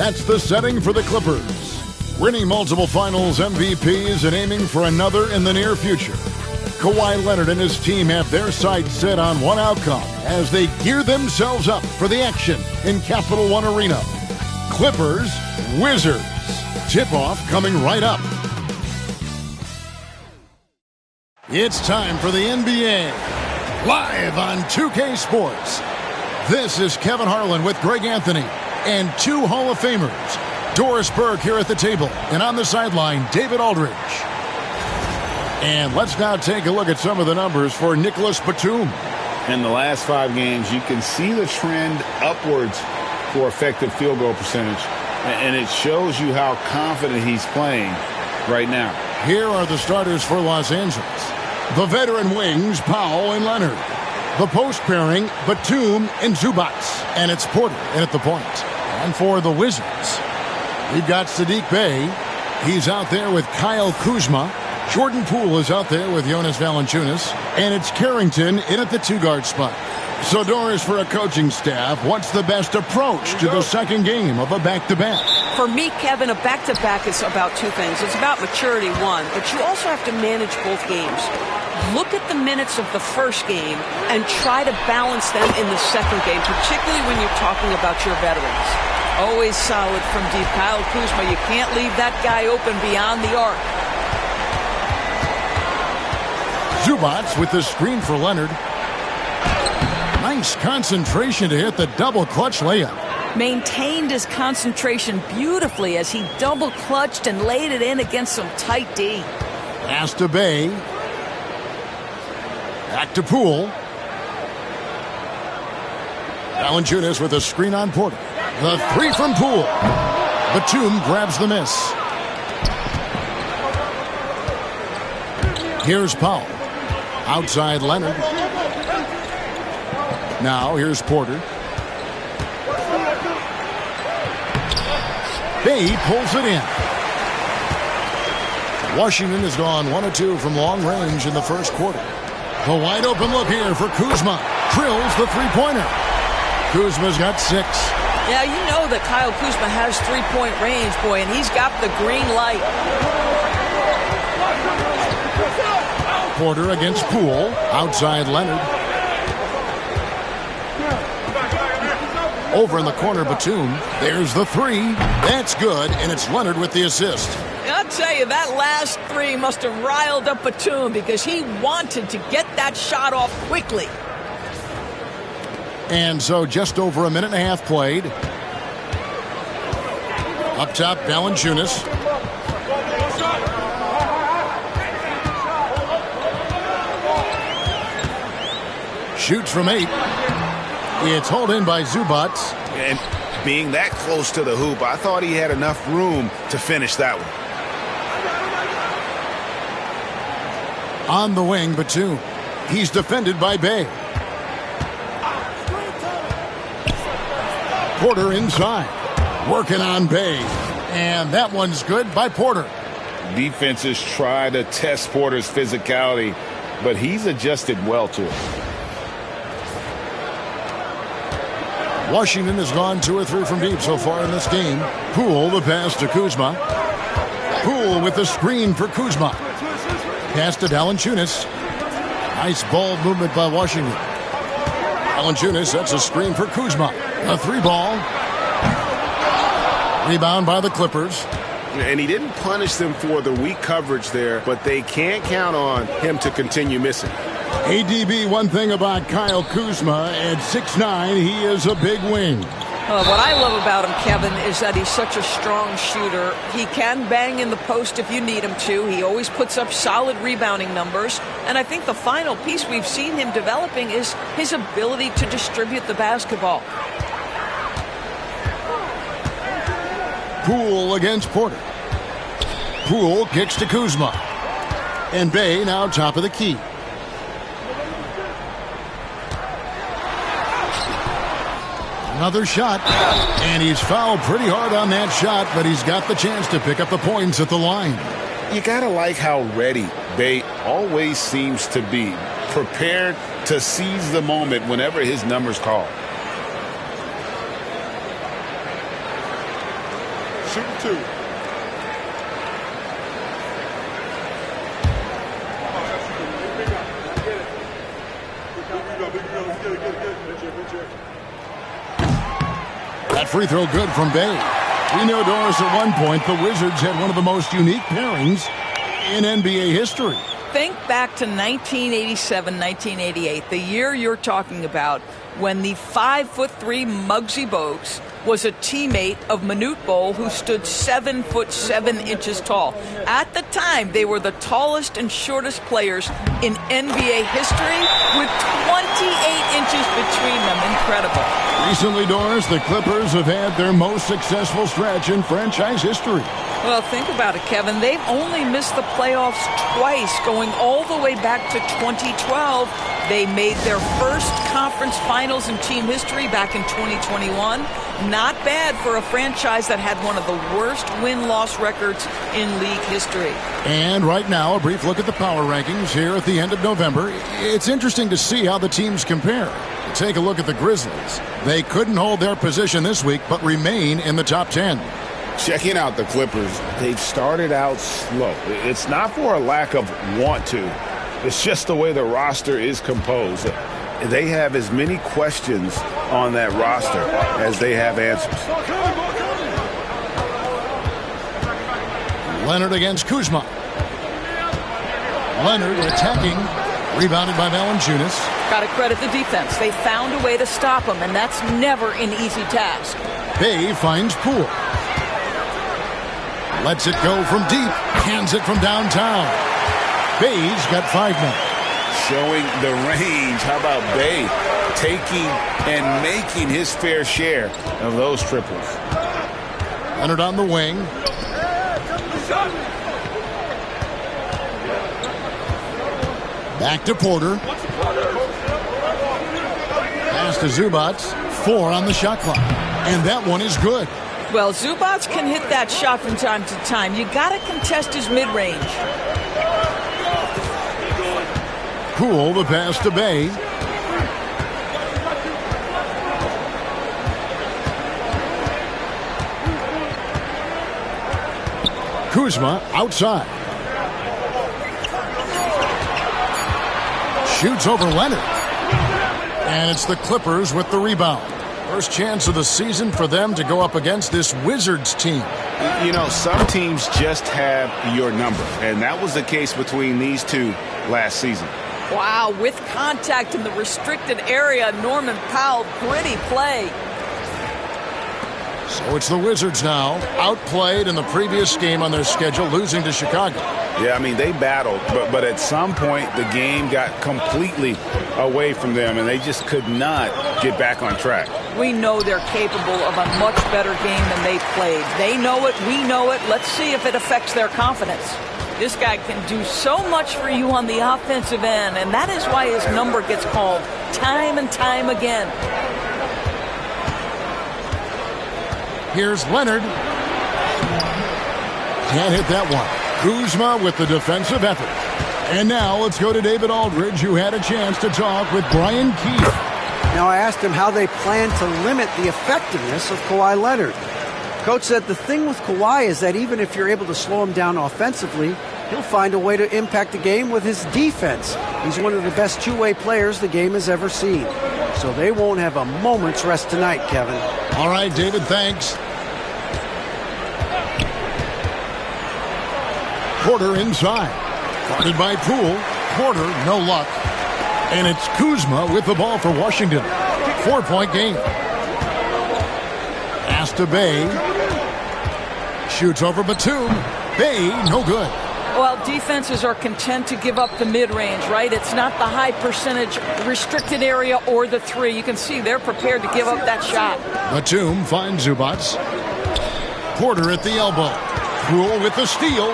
That's the setting for the Clippers. Winning multiple finals MVPs and aiming for another in the near future. Kawhi Leonard and his team have their sights set on one outcome as they gear themselves up for the action in Capital One Arena. Clippers, Wizards. Tip-off coming right up. It's time for the NBA. Live on 2K Sports. This is Kevin Harlan with Greg Anthony and two Hall of Famers. Doris Burke here at the table, and on the sideline, David Aldridge. And let's now take a look at some of the numbers for Nicholas Batum. In the last 5 games, you can see the trend upwards for effective field goal percentage. And it shows you how confident he's playing right now. Here are the starters for Los Angeles. The veteran wings, Powell and Leonard. The post pairing, Batum and Zubac. And it's Porter in at the point. And for the Wizards, we've got Saddiq Bey. He's out there with Kyle Kuzma. Jordan Poole is out there with Jonas Valanciunas. And it's Carrington in at the 2-guard spot. So, Doris, for a coaching staff, what's the best approach to the second game of a back-to-back? For me, Kevin, a back-to-back is about 2 things. It's about maturity, 1, but you also have to manage both games. Look at the minutes of the first game and try to balance them in the second game, particularly when you're talking about your veterans. Always solid from deep. Kyle Kuzma, you can't leave that guy open beyond the arc. Zubac with the screen for Leonard. Nice concentration to hit the double clutch layup. Maintained his concentration beautifully as he double clutched and laid it in against some tight D. Pass to Bey. Back to Poole. Valanciunas with a screen on Porter. The 3 from Poole. Batum grabs the miss. Here's Powell. Outside Leonard. Now here's Porter. Bey pulls it in. Washington has gone 1 of 2 from long range in the first quarter. The wide open look here for Kuzma. Drills the 3-pointer. Kuzma's got 6. Yeah, you know that Kyle Kuzma has 3-point range, boy, and he's got the green light. Porter against Poole. Outside Leonard. Over in the corner, Batum. There's the 3. That's good, and it's Leonard with the assist. I'll tell you, that last 3 must have riled up Batum because he wanted to get that shot off quickly. And so just over a minute and a half played. Up top, Valanciunas. Shoots from 8. It's hauled in by Zubac. And being that close to the hoop, I thought he had enough room to finish that one. On the wing, Batum. He's defended by Bey. Porter inside. Working on Bey. And that one's good by Porter. Defenses try to test Porter's physicality, but he's adjusted well to it. Washington has gone 2 or 3 from deep so far in this game. Poole, the pass to Kuzma. Poole with the screen for Kuzma. Pass to Valanciunas. Nice ball movement by Washington. Valanciunas sets a screen for Kuzma. A 3-ball. Rebound by the Clippers. And he didn't punish them for the weak coverage there, but they can't count on him to continue missing. ADB, one thing about Kyle Kuzma, at 6'9", he is a big wing. What I love about him, Kevin, is that he's such a strong shooter. He can bang in the post if you need him to. He always puts up solid rebounding numbers. And I think the final piece we've seen him developing is his ability to distribute the basketball. Poole against Porter. Poole kicks to Kuzma. And Bey now top of the key. Another shot, and he's fouled pretty hard on that shot, but he's got the chance to pick up the points at the line. You gotta like how ready Bey always seems to be, prepared to seize the moment whenever his number's called. shooting 2. That free throw good from Bay. We know, Doris, at one point the Wizards had one of the most unique pairings in NBA history. Think back to 1987, 1988, the year you're talking about, when the 5'3" Muggsy Bogues was a teammate of Manute Bol, who stood 7'7" tall. At the time, they were the tallest and shortest players in NBA history, with 28 inches between them. Incredible. Recently, Doris, the Clippers have had their most successful stretch in franchise history. Well, think about it, Kevin. They've only missed the playoffs twice, going all the way back to 2012. They made their first conference finals in team history back in 2021. Not bad for a franchise that had one of the worst win-loss records in league history. And right now, a brief look at the power rankings here at the end of November. It's interesting to see how the teams compare. Take a look at the Grizzlies. They couldn't hold their position this week, but remain in the top 10. Checking out the Clippers, they've started out slow. It's not for a lack of want to. It's just the way the roster is composed. They have as many questions on that roster as they have answers. Leonard against Kuzma. Leonard attacking. Rebounded by Valanciunas. Got to credit the defense. They found a way to stop him, and that's never an easy task. Bay finds Poole. Lets it go from deep. Hands it from downtown. Bay's got 5 now. Showing the range. How about Bay taking and making his fair share of those triples? Leonard on the wing. Back to Porter. Pass to Zubac. 4 on the shot clock. And that one is good. Well, Zubac can hit that shot from time to time. You got to contest his mid-range. Poole, the pass to Bay. Kuzma outside. Shoots over Leonard. And it's the Clippers with the rebound. First chance of the season for them to go up against this Wizards team. You know, some teams just have your number, and that was the case between these two last season. Wow, with contact in the restricted area, Norman Powell, pretty play. So it's the Wizards now, outplayed in the previous game on their schedule, losing to Chicago. Yeah, I mean, they battled, but at some point the game got completely away from them, and they just could not get back on track. We know they're capable of a much better game than they played. They know it, we know it. Let's see if it affects their confidence. This guy can do so much for you on the offensive end, and that is why his number gets called time and time again. Here's Leonard. Can't hit that one. Kuzma with the defensive effort. And now let's go to David Aldridge, who had a chance to talk with Brian Keefe. Now I asked him how they plan to limit the effectiveness of Kawhi Leonard. Coach said the thing with Kawhi is that even if you're able to slow him down offensively, he'll find a way to impact the game with his defense. He's one of the best two-way players the game has ever seen. So they won't have a moment's rest tonight, Kevin. All right, David, thanks. Porter inside. Guarded by Poole. Porter, no luck. And it's Kuzma with the ball for Washington. 4-point game. Pass to Bay. Shoots over Batum. Bay, no good. Well, defenses are content to give up the mid-range, right? It's not the high percentage restricted area or the three. You can see they're prepared to give up that shot. Batum finds Zubac. Porter at the elbow. Poole with the steal.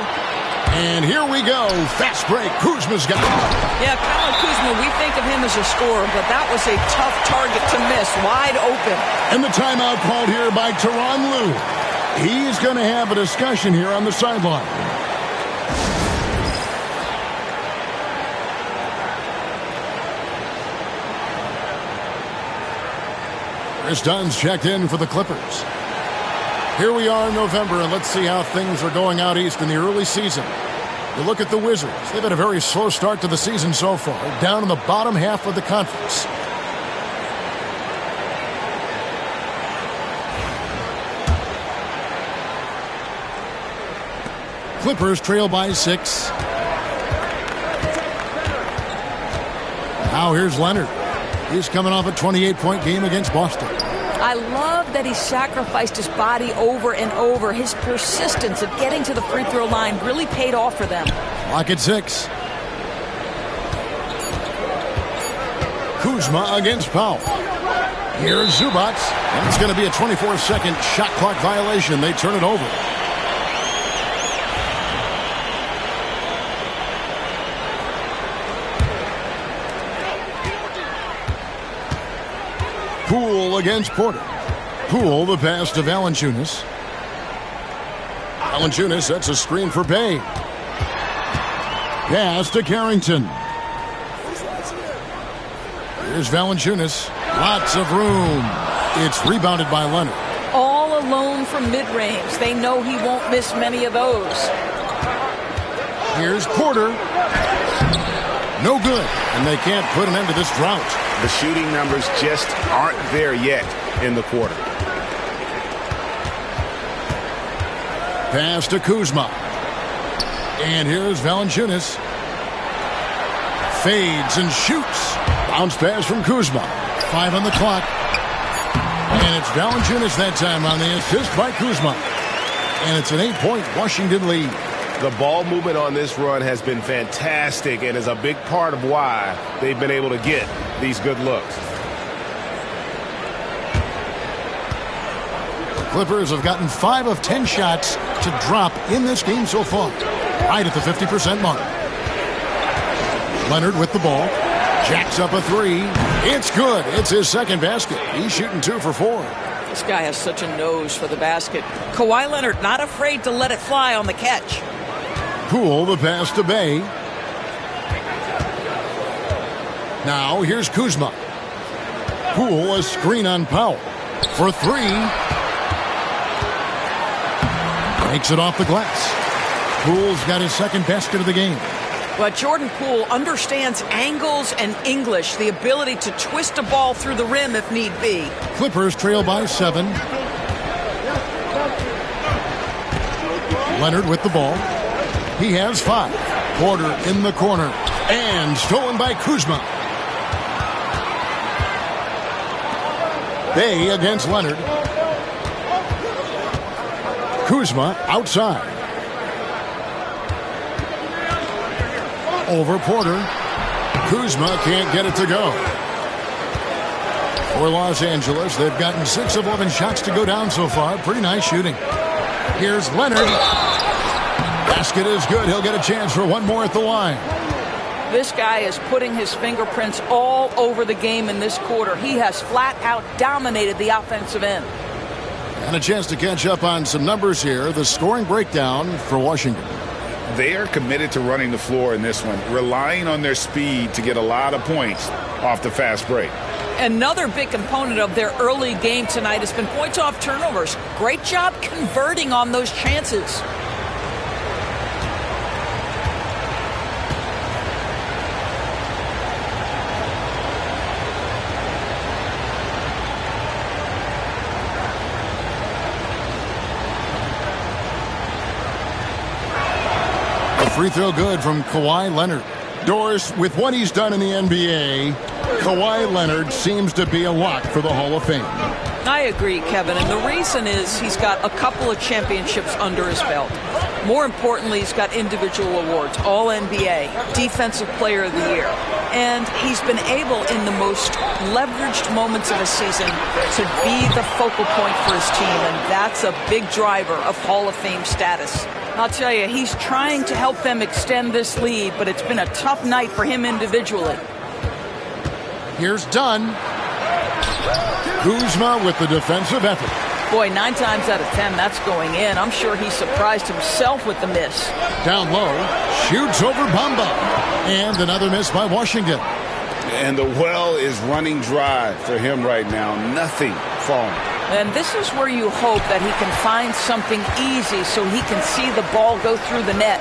And here we go. Fast break. Kuzma's got it. Yeah, Kyle Kuzma, we think of him as a scorer, but that was a tough target to miss. Wide open. And the timeout called here by Tyronn Lue. He's going to have a discussion here on the sideline. Chris Dunn's checked in for the Clippers. Here we are in November, and let's see how things are going out east in the early season. You look at the Wizards. They've had a very slow start to the season so far, down in the bottom half of the conference. Clippers trail by 6. Now here's Leonard. He's coming off a 28-point game against Boston. I love that he sacrificed his body over and over. His persistence of getting to the free throw line really paid off for them. Clock at 6. Kuzma against Powell. Here's Zubac. And it's going to be a 24-second shot clock violation. They turn it over. Poole against Porter. Poole, the pass to Valanciunas. Valanciunas sets a screen for Bay. Pass to Carrington. Here's Valanciunas. Lots of room. It's rebounded by Leonard. All alone from mid-range. They know he won't miss many of those. Here's Porter. No good. And they can't put an end to this drought. The shooting numbers just aren't there yet in the quarter. Pass to Kuzma. And here's Valanciunas. Fades and shoots. Bounce pass from Kuzma. 5 on the clock. And it's Valanciunas that time on the assist by Kuzma. And it's an 8-point Washington lead. The ball movement on this run has been fantastic and is a big part of why they've been able to get these good looks. The Clippers have gotten 5 of 10 shots to drop in this game so far. Right at the 50% mark. Leonard with the ball. Jacks up a 3. It's good. It's his second basket. He's shooting 2 for 4. This guy has such a nose for the basket. Kawhi Leonard not afraid to let it fly on the catch. Poole, the pass to Bay. Now here's Kuzma. Poole, a screen on Powell. For 3. Makes it off the glass. Poole's got his second basket of the game. But Jordan Poole understands angles and English, the ability to twist a ball through the rim if need be. Clippers trail by 7. Leonard with the ball. He has 5. Porter in the corner. And stolen by Kuzma. Bay against Leonard. Kuzma outside. Over Porter. Kuzma can't get it to go. For Los Angeles, they've gotten 6 of 11 shots to go down so far. Pretty nice shooting. Here's Leonard. Basket is good. He'll get a chance for one more at the line. This guy is putting his fingerprints all over the game in this quarter. He has flat out dominated the offensive end. And a chance to catch up on some numbers here. The scoring breakdown for Washington. They are committed to running the floor in this one, relying on their speed to get a lot of points off the fast break. Another big component of their early game tonight has been points off turnovers. Great job converting on those chances. Free throw good from Kawhi Leonard. Doris, with what he's done in the NBA, Kawhi Leonard seems to be a lock for the Hall of Fame. I agree, Kevin, and the reason is he's got a couple of championships under his belt. More importantly, he's got individual awards, All-NBA, Defensive Player of the Year. And he's been able, in the most leveraged moments of a season, to be the focal point for his team, and that's a big driver of Hall of Fame status. I'll tell you, he's trying to help them extend this lead, but it's been a tough night for him individually. Here's Dunn. Kuzma with the defensive effort. Boy, 9 times out of 10, that's going in. I'm sure he surprised himself with the miss. Down low, shoots over Bamba. And another miss by Washington. And the well is running dry for him right now. Nothing falling. And this is where you hope that he can find something easy so he can see the ball go through the net.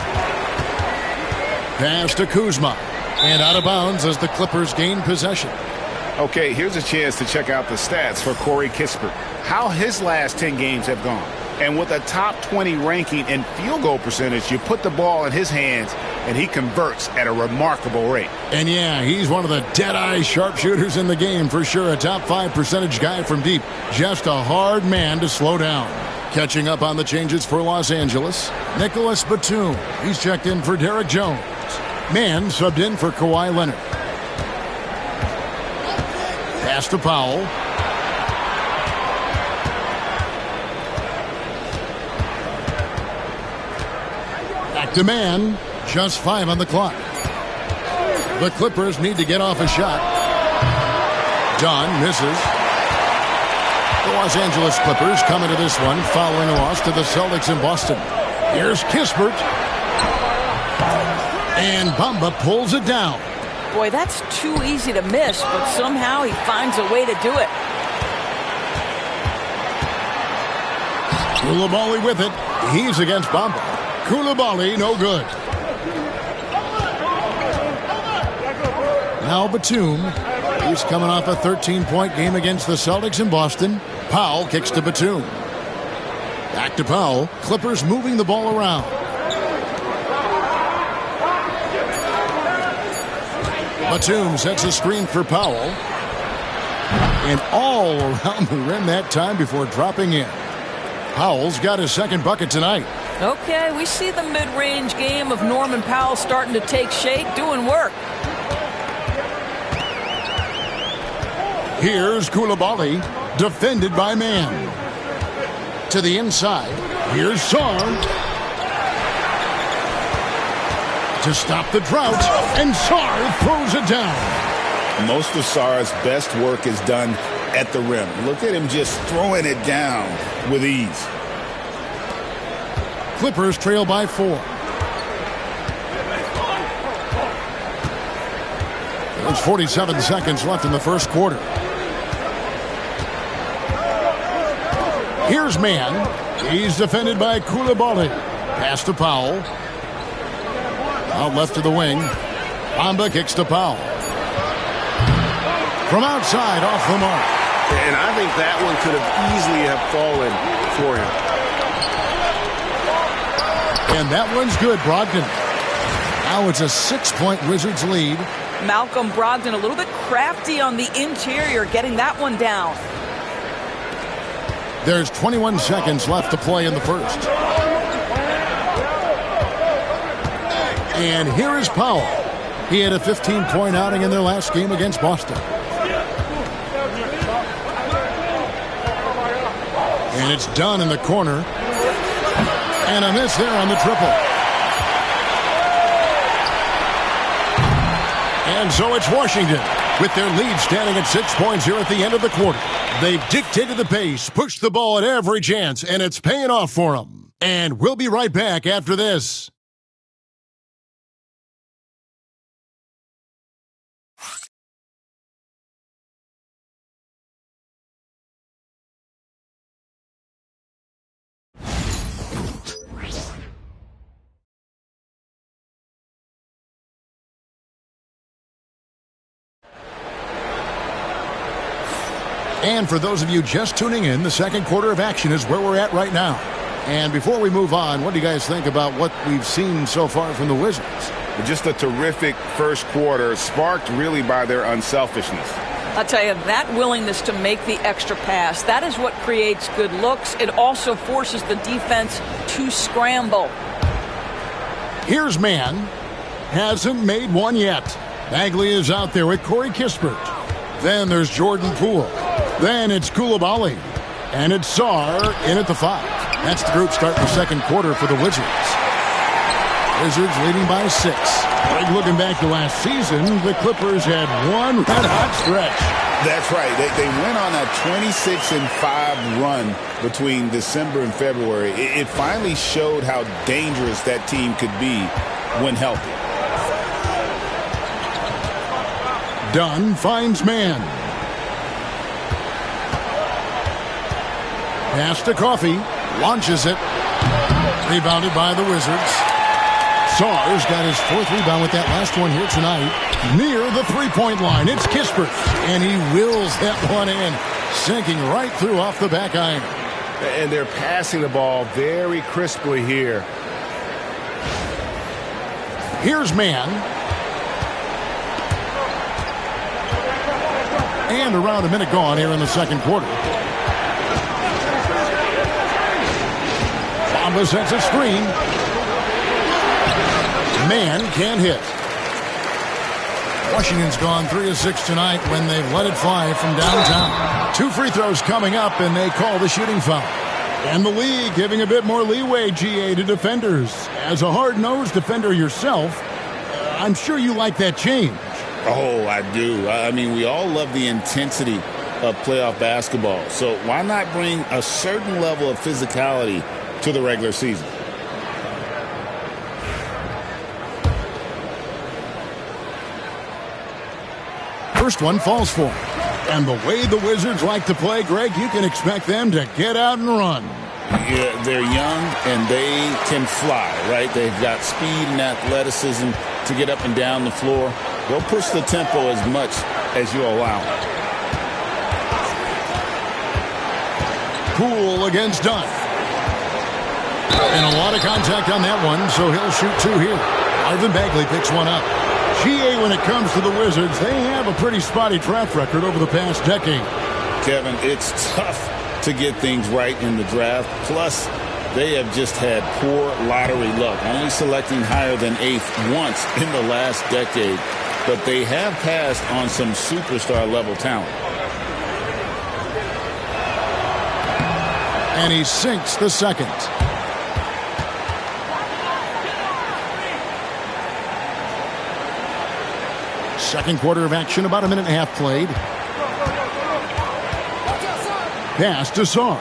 Pass to Kuzma. And out of bounds as the Clippers gain possession. Okay, here's a chance to check out the stats for Corey Kispert. How his last 10 games have gone. And with a top 20 ranking in field goal percentage, you put the ball in his hands, and he converts at a remarkable rate. And yeah, he's one of the dead-eye sharpshooters in the game for sure. A top 5 percentage guy from deep. Just a hard man to slow down. Catching up on the changes for Los Angeles, Nicholas Batum. He's checked in for Derek Jones. Mann subbed in for Kawhi Leonard. Pass to Powell. Back to Mann. Just 5 on the clock. The Clippers need to get off a shot. Dunn misses. The Los Angeles Clippers come into this one following a loss to the Celtics in Boston. Here's Kispert. And Bamba pulls it down. Boy, that's too easy to miss, but somehow he finds a way to do it. Koulibaly with it. He's against Bamba. Koulibaly, no good. Now Batum. He's coming off a 13-point game against the Celtics in Boston. Powell kicks to Batum. Back to Powell. Clippers moving the ball around. Batum sets a screen for Powell. And all around the rim that time before dropping in. Powell's got his second bucket tonight. Okay, we see the mid-range game of Norman Powell starting to take shape, doing work. Here's Koulibaly, defended by Mann. To the inside. Here's Sarr. To stop the drought, and Sarr throws it down. Most of Sarr's best work is done at the rim. Look at him just throwing it down with ease. Clippers trail by 4. There's 47 seconds left in the first quarter. Here's Mann. He's defended by Koulibaly. Pass to Powell. Out left to the wing. Bamba kicks to Powell. From outside, off the mark. And I think that one could have easily have fallen for him. And that one's good, Brogdon. Now it's a 6-point Wizards lead. Malcolm Brogdon a little bit crafty on the interior, getting that one down. There's 21 seconds left to play in the first. And here is Powell. He had a 15-point outing in their last game against Boston. And it's done in the corner. And a miss there on the triple. And so it's Washington with their lead standing at 6 points here at the end of the quarter. They've dictated the pace, pushed the ball at every chance, and it's paying off for them. And we'll be right back after this. And for those of you just tuning in, the second quarter of action is where we're at right now. And before we move on, what do you guys think about what we've seen so far from the Wizards? Just a terrific first quarter, sparked really by their unselfishness. I'll tell you, that willingness to make the extra pass, that is what creates good looks. It also forces the defense to scramble. Here's Mann. Hasn't made one yet. Bagley is out there with Corey Kispert. Then there's Jordan Poole. Then it's Koulibaly. And it's Sarr in at the 5. That's the group start the second quarter for the Wizards. Wizards leading by 6. Greg, looking back to last season, the Clippers had one red-hot stretch. That's right. They went on a 26-5 run between December and February. It finally showed how dangerous that team could be when healthy. Dunn finds Mann. Pass to Coffey. Launches it. Rebounded by the Wizards. Sarr's got his 4th rebound with that last one here tonight. Near the three-point line, it's Kispert. And he wills that one in. Sinking right through off the back iron. And they're passing the ball very crisply here. Here's Mann. And around a minute gone here in the second quarter. Bamba sets a screen. Mann can't hit. Washington's gone 3 of 6 tonight when they've let it fly from downtown. 2 free throws coming up, and they call the shooting foul. And the league giving a bit more leeway, GA, to defenders. As a hard-nosed defender yourself, I'm sure you like that change. Oh, I do. I mean, we all love the intensity of playoff basketball. So why not bring a certain level of physicality to the regular season? First one falls for him. And the way the Wizards like to play, Greg, you can expect them to get out and run. Yeah, they're young and they can fly, right? They've got speed and athleticism to get up and down the floor. They'll push the tempo as much as you allow. Poole against Dunn. And a lot of contact on that one, so he'll shoot 2 here. Marvin Bagley picks one up. GA, when it comes to the Wizards, they have a pretty spotty track record over the past decade. Kevin, it's tough to get things right in the draft. Plus, they have just had poor lottery luck, only selecting higher than 8th once in the last decade. But they have passed on some superstar-level talent. And he sinks the second. Second quarter of action, about a minute and a half played. Pass to Sarr.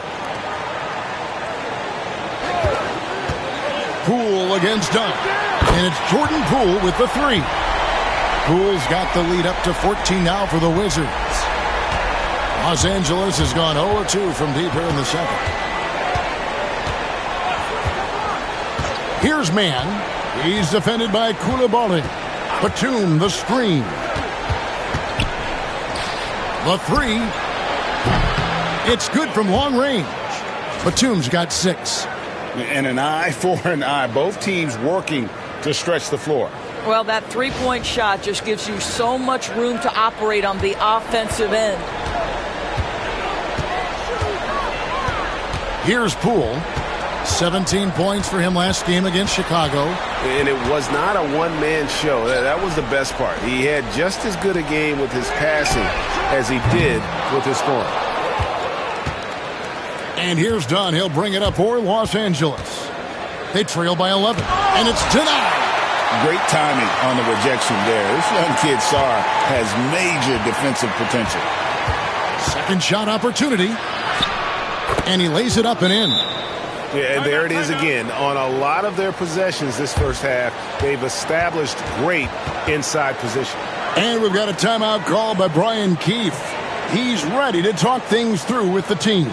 Poole against Dunn. And it's Jordan Poole with the 3. Poole's got the lead up to 14 now for the Wizards. Los Angeles has gone 0-2 from deep here in the second. Here's Mann. He's defended by Coulibaly. Batum, the screen. The 3. It's good from long range. Batum's got 6. And an eye for an eye. Both teams working to stretch the floor. Well, that three-point shot just gives you so much room to operate on the offensive end. Here's Poole. 17 points for him last game against Chicago. And it was not a one-man show. That was the best part. He had just as good a game with his passing as he did with his scoring. And here's Dunn. He'll bring it up for Los Angeles. They trail by 11. And it's denied. Great timing on the rejection there. This young kid, Sarr, has major defensive potential. Second shot opportunity. And he lays it up and in. Yeah, and there it is again. On a lot of their possessions this first half, they've established great inside position. And we've got a timeout called by Brian Keefe. He's ready to talk things through with the team.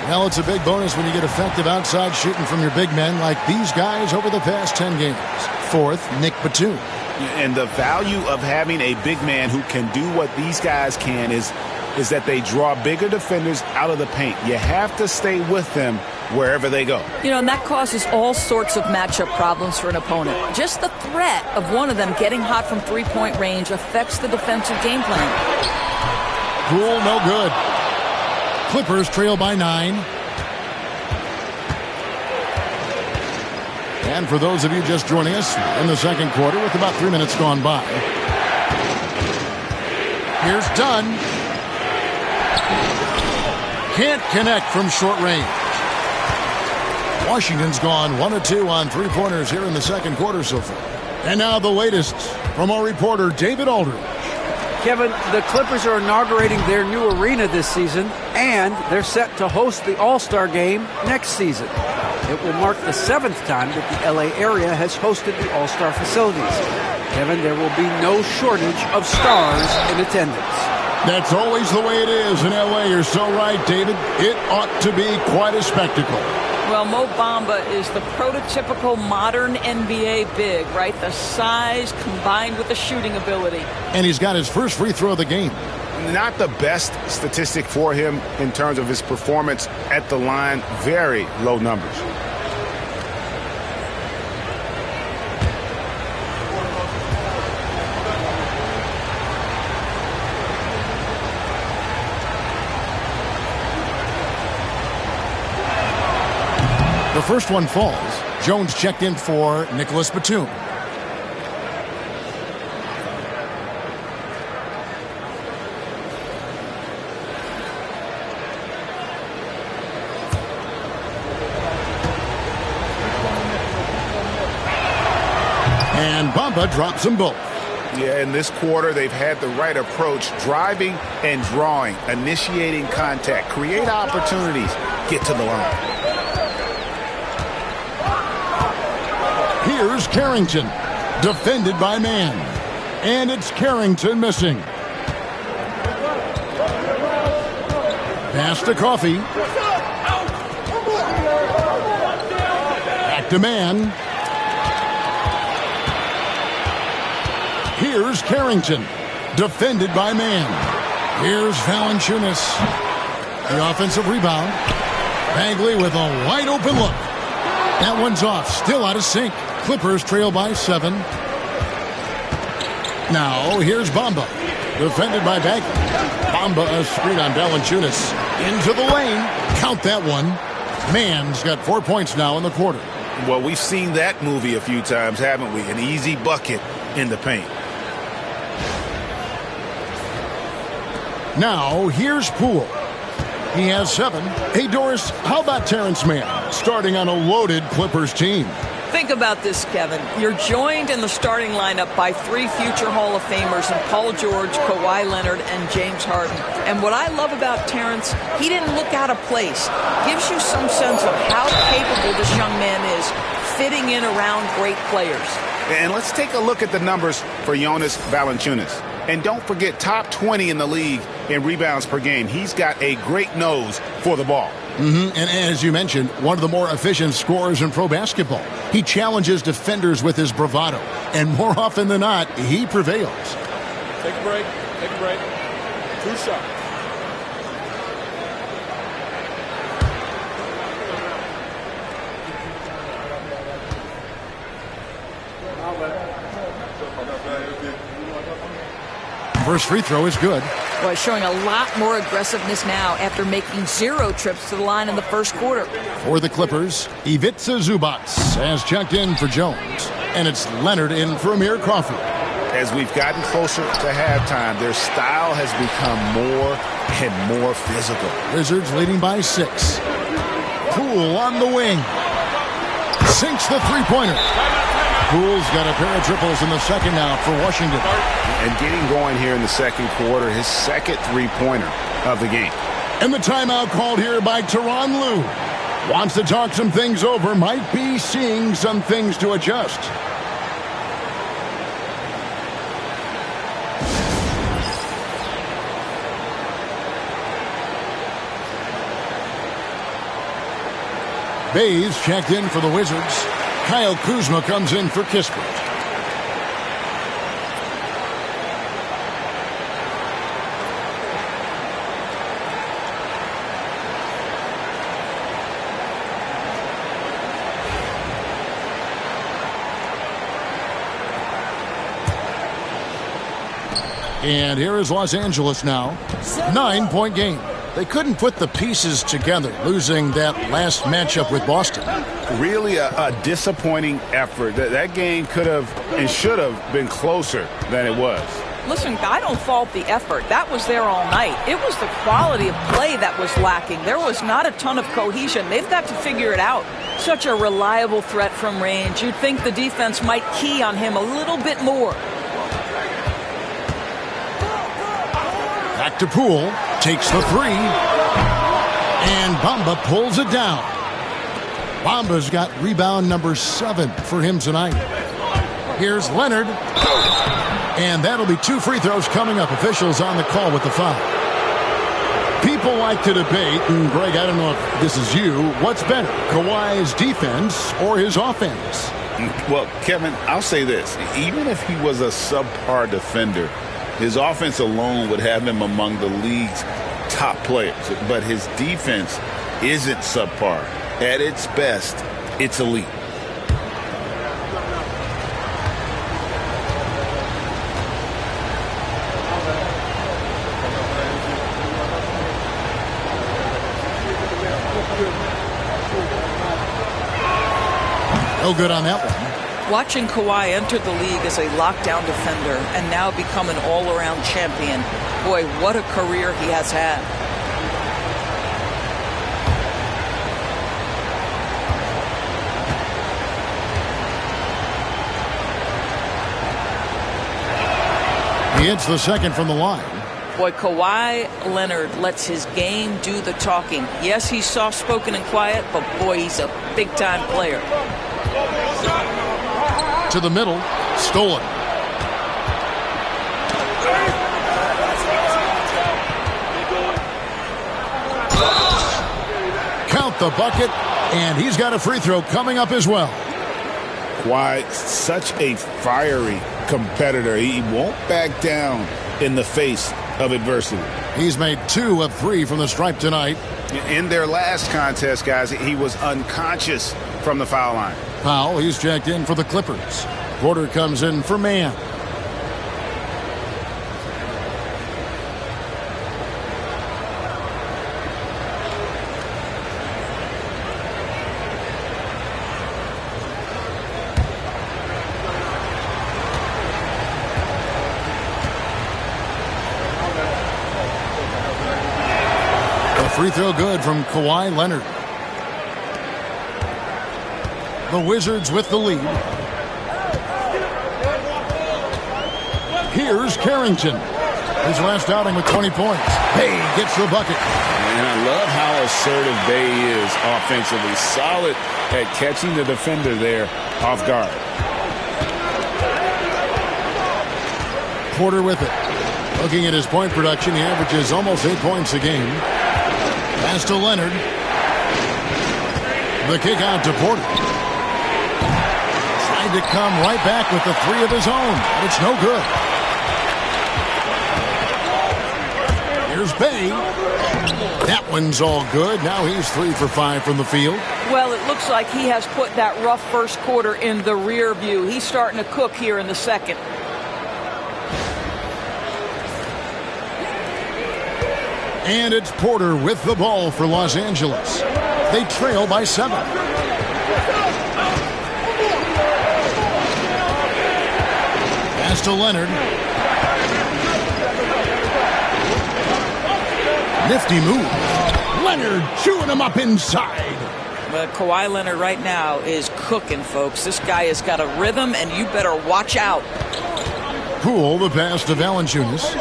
Well, it's a big bonus when you get effective outside shooting from your big men like these guys over the past 10 games. 4th, Nick Batum. And the value of having a big man who can do what these guys can is that they draw bigger defenders out of the paint. You have to stay with them wherever they go. You know, and that causes all sorts of matchup problems for an opponent. Just the threat of one of them getting hot from three-point range affects the defensive game plan. Poole, no good. Clippers trail by 9. And for those of you just joining us in the second quarter with about 3 minutes gone by. Here's Dunn. Can't connect from short range. Washington's gone 1 of 2 on three-pointers here in the second quarter so far. And now the latest from our reporter, David Aldridge. Kevin, the Clippers are inaugurating their new arena this season, and they're set to host the All-Star Game next season. It will mark the 7th time that the LA area has hosted the All-Star facilities. Kevin, there will be no shortage of stars in attendance. That's always the way it is in L.A. You're so right, David. It ought to be quite a spectacle. Well, Mo Bamba is the prototypical modern NBA big, right? The size combined with the shooting ability. And he's got his first free throw of the game. Not the best statistic for him in terms of his performance at the line. Very low numbers. The first one falls. Jones checked in for Nicholas Batum. And Bamba drops them both. Yeah, in this quarter, they've had the right approach, driving and drawing, initiating contact, create opportunities, get to the line. Here's Carrington, defended by Mann. And it's Carrington missing. Pass to Coffey. Back to Mann. Here's Carrington, defended by Mann. Here's Valanciunas. The offensive rebound. Bagley with a wide open look. That one's off, still out of sync. Clippers trail by 7. Now, here's Bamba, defended by Bagley. Bamba a screen on Valanciunas. Into the lane. Count that one. Mann's got 4 points now in the quarter. Well, we've seen that movie a few times, haven't we? An easy bucket in the paint. Now, here's Poole. He has 7. Hey, Doris, how about Terrence Mann starting on a loaded Clippers team? Think about this, Kevin. You're joined in the starting lineup by 3 future Hall of Famers in Paul George, Kawhi Leonard, and James Harden. And what I love about Terrence, he didn't look out of place. Gives you some sense of how capable this young man is fitting in around great players. And let's take a look at the numbers for Jonas Valanciunas. And don't forget, top 20 in the league in rebounds per game. He's got a great nose for the ball. And as you mentioned, one of the more efficient scorers in pro basketball. He challenges defenders with his bravado. And more often than not, he prevails. Take a break. Take a break. 2 shots. First free throw is good. Well, showing a lot more aggressiveness now after making 0 trips to the line in the first quarter. For the Clippers, Ivica Zubac has checked in for Jones. And it's Leonard in for Amir Coffey. As we've gotten closer to halftime, their style has become more and more physical. Wizards leading by 6. Poole on the wing. Sinks the three-pointer. Poole's got a pair of triples in the second now for Washington. And getting going here in the second quarter, his second three-pointer of the game. And the timeout called here by Tyronn Lue. Wants to talk some things over, might be seeing some things to adjust. Bays checked in for the Wizards. Kyle Kuzma comes in for Kispert. And here is Los Angeles now. 9-point game. They couldn't put the pieces together, losing that last matchup with Boston. Really a disappointing effort. That game could have and should have been closer than it was. Listen, I don't fault the effort. That was there all night. It was the quality of play that was lacking. There was not a ton of cohesion. They've got to figure it out. Such a reliable threat from range. You'd think the defense might key on him a little bit more. Back to Poole, takes the 3, and Bamba pulls it down. Bamba's got rebound number 7 for him tonight. Here's Leonard. And that'll be 2 free throws coming up. Officials on the call with the foul. People like to debate, and Greg, I don't know if this is you, what's better, Kawhi's defense or his offense? Well, Kevin, I'll say this. Even if he was a subpar defender, his offense alone would have him among the league's top players. But his defense isn't subpar. At its best, it's elite. No good on that one. Watching Kawhi enter the league as a lockdown defender and now become an all-around champion, boy, what a career he has had. He hits the second from the line. Boy, Kawhi Leonard lets his game do the talking. Yes, he's soft-spoken and quiet, but boy, he's a big-time player. To the middle, stolen. Count the bucket, and he's got a free throw coming up as well. Kawhi, such a fiery competitor. He won't back down in the face of adversity. He's made 2 of 3 from the stripe tonight. In their last contest, guys, he was unconscious from the foul line. Powell, he's checked in for the Clippers. Porter comes in for Mann. Free throw good from Kawhi Leonard. The Wizards with the lead. Here's Carrington. His last outing with 20 points. Bay gets the bucket. And I love how assertive Bay is offensively. Solid at catching the defender there off guard. Porter with it. Looking at his point production, he averages almost 8 points a game. Pass to Leonard. The kick out to Porter. Tried to come right back with the 3 of his own, but it's no good. Here's Bay. That one's all good. Now he's 3 for 5 from the field. Well, it looks like he has put that rough first quarter in the rear view. He's starting to cook here in the second. And it's Porter with the ball for Los Angeles. They trail by 7. Pass to Leonard. Nifty move. Leonard chewing him up inside. But Kawhi Leonard right now is cooking, folks. This guy has got a rhythm, and you better watch out. Poole, the pass to Valanciunas.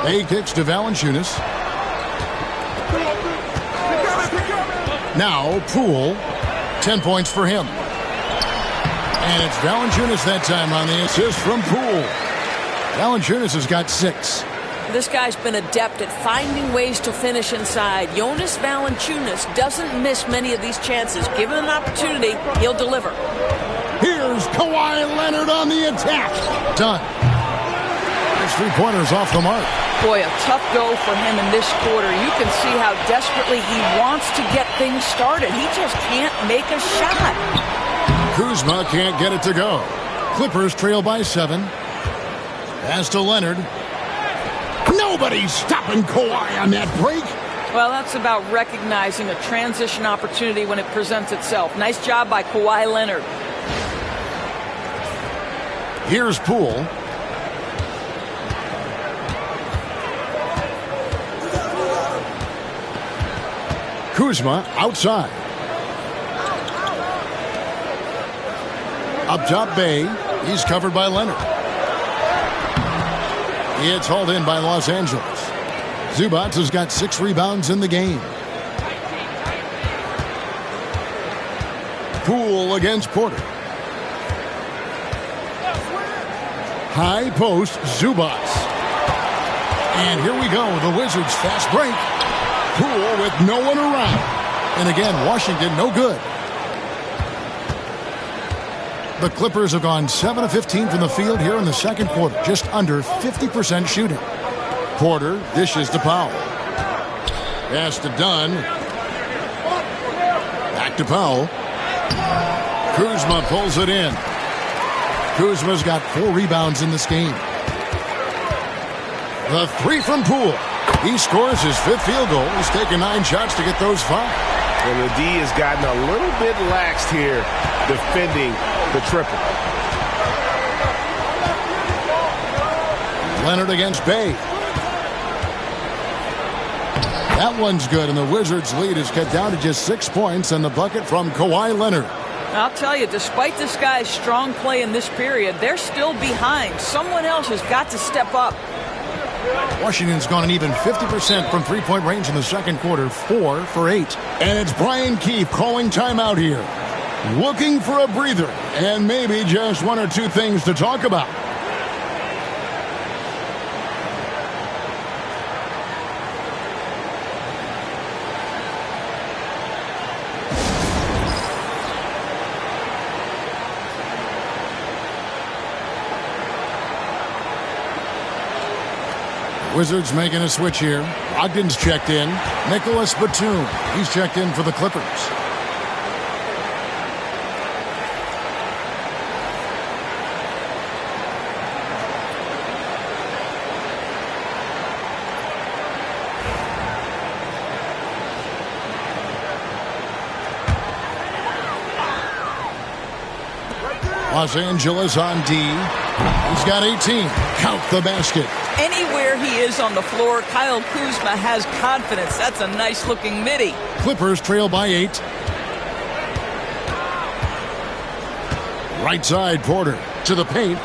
Bay kicks to Valanciunas. Now Poole, 10 points for him. And it's Valanciunas that time on the assist from Poole. Valanciunas has got 6. This guy's been adept at finding ways to finish inside. Jonas Valanciunas doesn't miss many of these chances. Given an opportunity, he'll deliver. Here's Kawhi Leonard on the attack. Done. His 3-pointers off the mark. Boy, a tough go for him in this quarter. You can see how desperately he wants to get things started. He just can't make a shot. Kuzma can't get it to go. Clippers trail by 7. Pass to Leonard. Nobody's stopping Kawhi on that break. Well, that's about recognizing a transition opportunity when it presents itself. Nice job by Kawhi Leonard. Here's Poole. Kuzma outside. Up top, Bay. He's covered by Leonard. It's hauled in by Los Angeles. Zubac has got 6 rebounds in the game. Poole against Porter. High post, Zubac. And here we go. The Wizards fast break. Poole with no one around. And again, Washington no good. The Clippers have gone 7 of 15 from the field here in the second quarter. Just under 50% shooting. Porter dishes to Powell. Pass to Dunn. Back to Powell. Kuzma pulls it in. Kuzma's got 4 rebounds in this game. The 3 from Poole. He scores his 5th field goal. He's taken 9 shots to get those 5. And the D has gotten a little bit laxed here defending the triple. Leonard against Bay. That one's good, and the Wizards' lead is cut down to just 6 points, and the bucket from Kawhi Leonard. I'll tell you, despite this guy's strong play in this period, they're still behind. Someone else has got to step up. Washington's gone an even 50% from three-point range in the second quarter, 4 for 8. And it's Brian Keefe calling timeout here. Looking for a breather and maybe just 1 or 2 things to talk about. Wizards making a switch here. Ogden's checked in. Nicholas Batum. He's checked in for the Clippers. Los Angeles on D. He's got 18. Count the basket. Anywhere he is on the floor, Kyle Kuzma has confidence. That's a nice-looking midi. Clippers trail by 8. Right side, Porter to the paint.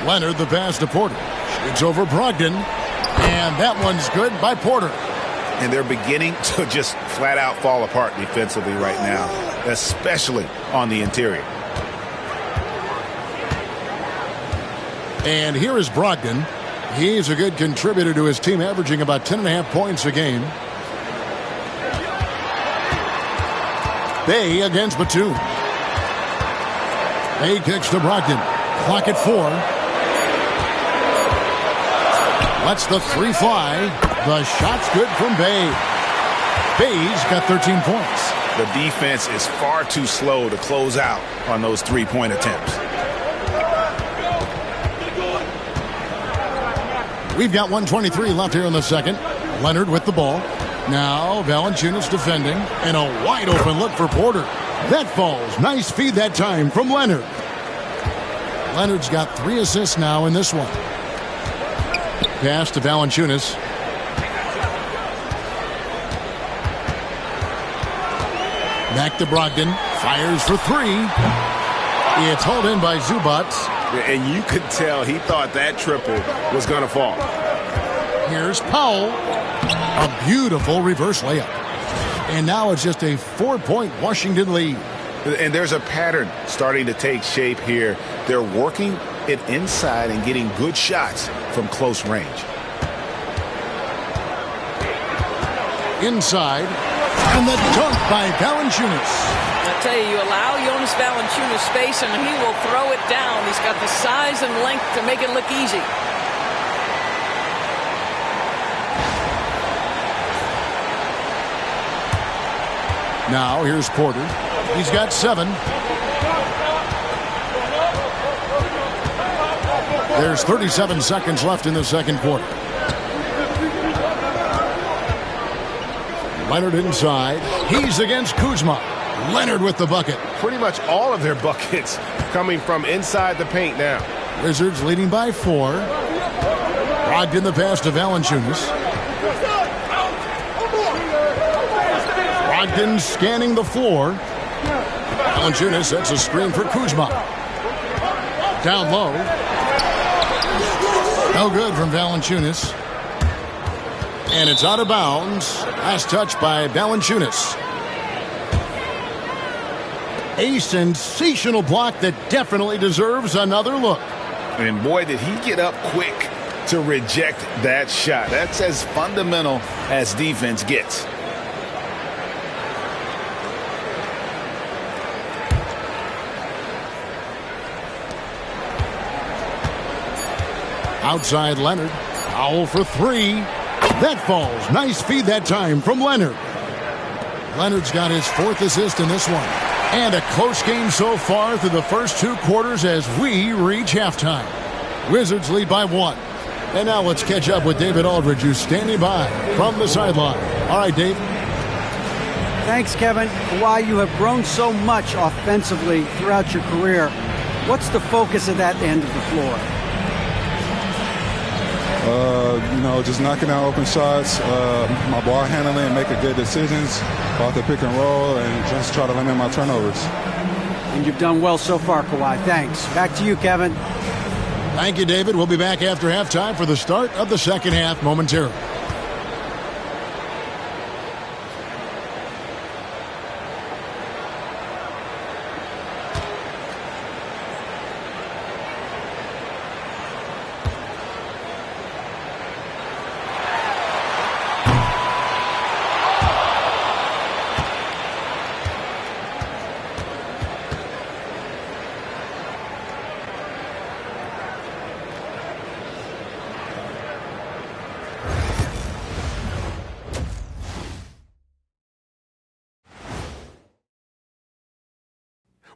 Leonard, the pass to Porter. Shoots over Brogdon. And that one's good by Porter. And they're beginning to just flat-out fall apart defensively right now, especially on the interior. And here is Brogdon. He's a good contributor to his team, averaging about 10.5 points a game. Bay against Batum. Bay kicks to Brogdon. Clock at 4. Lets the 3 fly. The shot's good from Bay. Bay's got 13 points. The defense is far too slow to close out on those 3-point attempts. We've got 1:23 left here in the second. Leonard with the ball. Now Valanciunas defending. And a wide open look for Porter. That falls. Nice feed that time from Leonard. Leonard's got 3 assists now in this one. Pass to Valanciunas. Back to Brogdon. Fires for 3. It's hauled in by Zubac. And you could tell he thought that triple was going to fall. Here's Powell. A beautiful reverse layup. And now it's just a 4-point Washington lead. And there's a pattern starting to take shape here. They're working it inside and getting good shots from close range. Inside. And the dunk by Valanciunas. I tell you, you allow Jonas Valanciunas space and he will throw it down. He's got the size and length to make it look easy. Now here's Porter. He's got 7. There's 37 seconds left in the second quarter. Leonard inside. He's against Kuzma. Leonard with the bucket. Pretty much all of their buckets coming from inside the paint now. Wizards leading by 4. Brogdon the pass to Valanciunas. Brogdon scanning the floor. Valanciunas sets a screen for Kuzma. Down low. No good from Valanciunas. And it's out of bounds. Last touch by Valanciunas. A sensational block that definitely deserves another look. And boy, did he get up quick to reject that shot. That's as fundamental as defense gets. Outside Leonard. Powell for three. That falls. Nice feed that time from Leonard. Leonard's got his fourth assist in this one. And a close game so far through the first two quarters as we reach halftime. Wizards lead by 1. And now let's catch up with David Aldridge, who's standing by from the sideline. All right, Dave. Thanks, Kevin. Kawhi, you have grown so much offensively throughout your career. What's the focus of that end of the floor? Just knocking down open shots, my ball handling, making good decisions off the pick and roll, and just try to limit my turnovers. And you've done well so far, Kawhi. Thanks. Back to you, Kevin. Thank you, David. We'll be back after halftime for the start of the second half momentarily.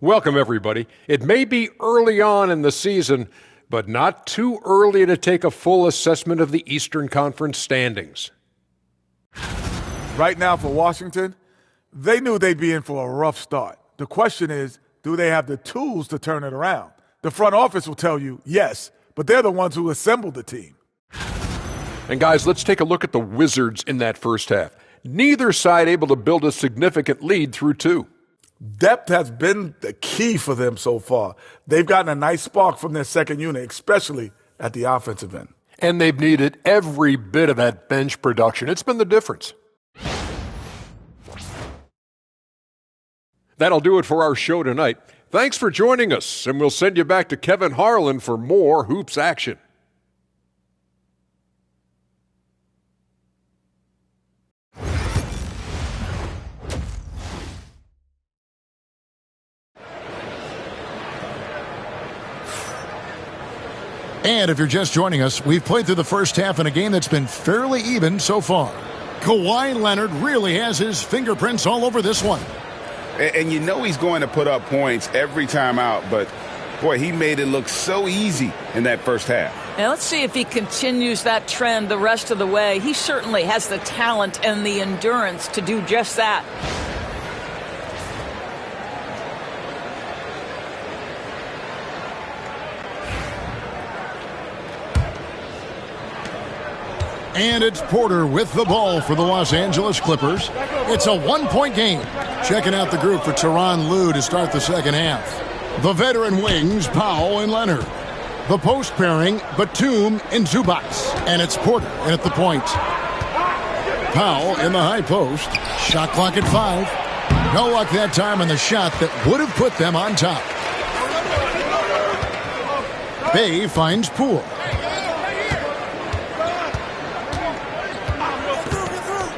Welcome, everybody. It may be early on in the season, but not too early to take a full assessment of the Eastern Conference standings. Right now for Washington, they knew they'd be in for a rough start. The question is, do they have the tools to turn it around? The front office will tell you yes, but they're the ones who assembled the team. And guys, let's take a look at the Wizards in that first half. Neither side able to build a significant lead through two. Depth has been the key for them so far. They've gotten a nice spark from their second unit, especially at the offensive end. And they've needed every bit of that bench production. It's been the difference. That'll do it for our show tonight. Thanks for joining us, and we'll send you back to Kevin Harlan for more Hoops action. And if you're just joining us, we've played through the first half in a game that's been fairly even so far. Kawhi Leonard really has his fingerprints all over this one. And you know he's going to put up points every time out, but, boy, he made it look so easy in that first half. Now let's see if he continues that trend the rest of the way. He certainly has the talent and the endurance to do just that. And it's Porter with the ball for the Los Angeles Clippers. It's a one-point game. Checking out the group for Tyronn Lue to start the second half. The veteran wings, Powell and Leonard. The post pairing, Batum and Zubac. And it's Porter at the point. Powell in the high post. Shot clock at 5. No luck that time on the shot that would have put them on top. Bey finds Poole.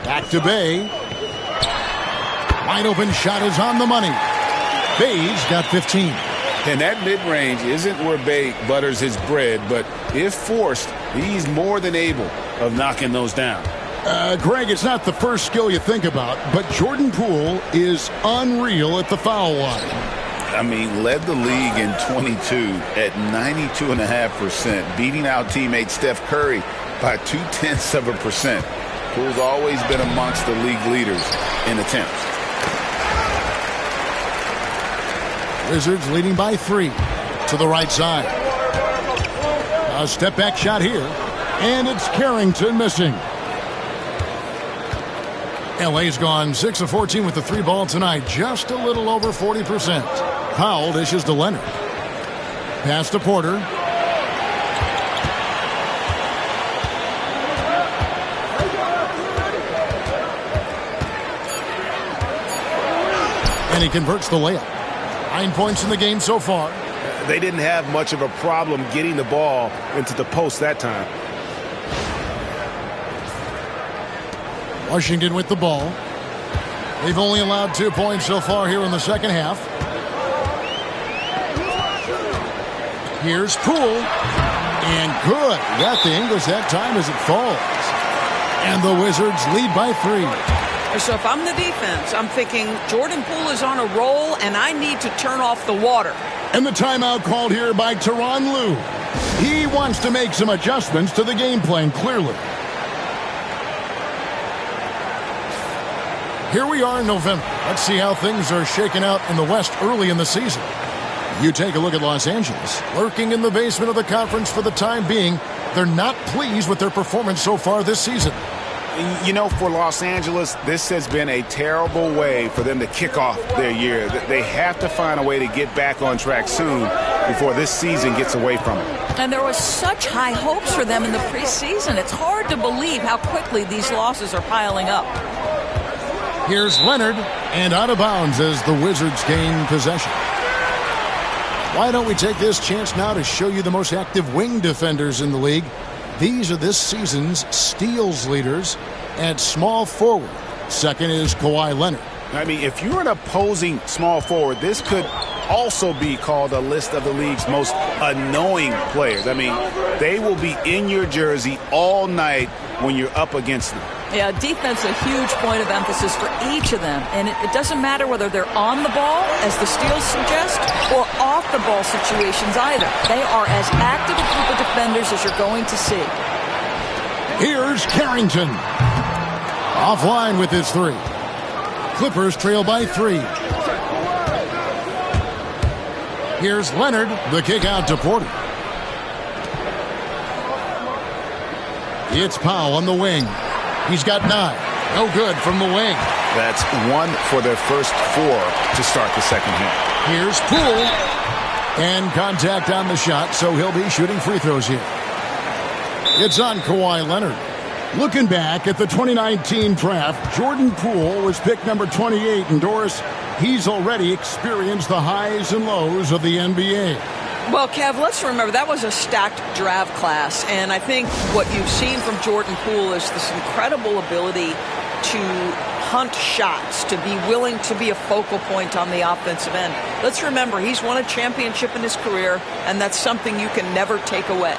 Back to Bey. Wide open shot is on the money. Bey's got 15. And that mid-range isn't where Bey butters his bread, but if forced, he's more than able of knocking those down. Greg, it's not the first skill you think about, but Jordan Poole is unreal at the foul line. I mean, led the league in 22 at 92.5%, beating out teammate Steph Curry by 0.2%. Poole's always been amongst the league leaders in attempts. Wizards leading by 3 to the right side. A step-back shot here, and it's Carrington missing. LA's gone 6 of 14 with the 3 ball tonight, just a little over 40%. Powell dishes to Leonard. Pass to Porter. And he converts the layup. 9 points in the game so far. They didn't have much of a problem getting the ball into the post that time. Washington with the ball. They've only allowed 2 points so far here in the second half. Here's Poole. And good. Got the English that time as it falls. And the Wizards lead by 3. So if I'm the defense, I'm thinking Jordan Poole is on a roll and I need to turn off the water. And the timeout called here by Tyronn Lue. He wants to make some adjustments to the game plan, clearly. Here we are in November. Let's see how things are shaking out in the West early in the season. You take a look at Los Angeles. Lurking in the basement of the conference for the time being, they're not pleased with their performance so far this season. You know, for Los Angeles, this has been a terrible way for them to kick off their year. They have to find a way to get back on track soon before this season gets away from them. And there was such high hopes for them in the preseason. It's hard to believe how quickly these losses are piling up. Here's Leonard, and out of bounds as the Wizards gain possession. Why don't we take this chance now to show you the most active wing defenders in the league? These are this season's steals leaders. At small forward, second is Kawhi Leonard. I mean, if you're an opposing small forward, this could also be called a list of the league's most annoying players. I mean, they will be in your jersey all night when you're up against them. Yeah, defense is a huge point of emphasis for each of them. And it doesn't matter whether they're on the ball, as the steals suggest, or off the ball situations either. They are as active a group of defenders as you're going to see. Here's Carrington. Offline with his 3. Clippers trail by 3. Here's Leonard. The kick out to Porter. It's Powell on the wing. He's got 9. No good from the wing. That's 1 for their first 4 to start the second half. Here's Poole. And contact on the shot, so he'll be shooting free throws here. It's on Kawhi Leonard. Looking back at the 2019 draft, Jordan Poole was picked number 28. And Doris, he's already experienced the highs and lows of the NBA. Well, Kev, let's remember that was a stacked draft class, and I think what you've seen from Jordan Poole is this incredible ability to hunt shots, to be willing to be a focal point on the offensive end. Let's remember, he's won a championship in his career, and that's something you can never take away.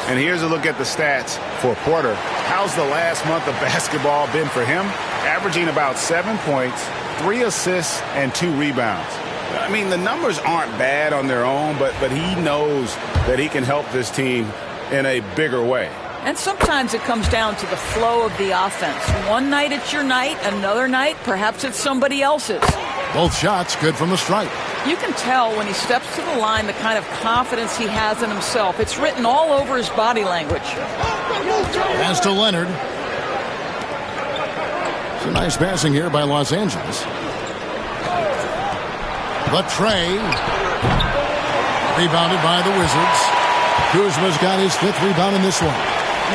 And here's a look at the stats for Porter. How's the last month of basketball been for him? Averaging about 7 points, 3 assists, and 2 rebounds. I mean, the numbers aren't bad on their own, but he knows that he can help this team in a bigger way. And sometimes it comes down to the flow of the offense. One night it's your night, another night perhaps it's somebody else's. Both shots good from the stripe. You can tell when he steps to the line the kind of confidence he has in himself. It's written all over his body language. Pass to Leonard. It's a nice passing here by Los Angeles. But Trey, rebounded by the Wizards. Kuzma's got his 5th rebound in this one.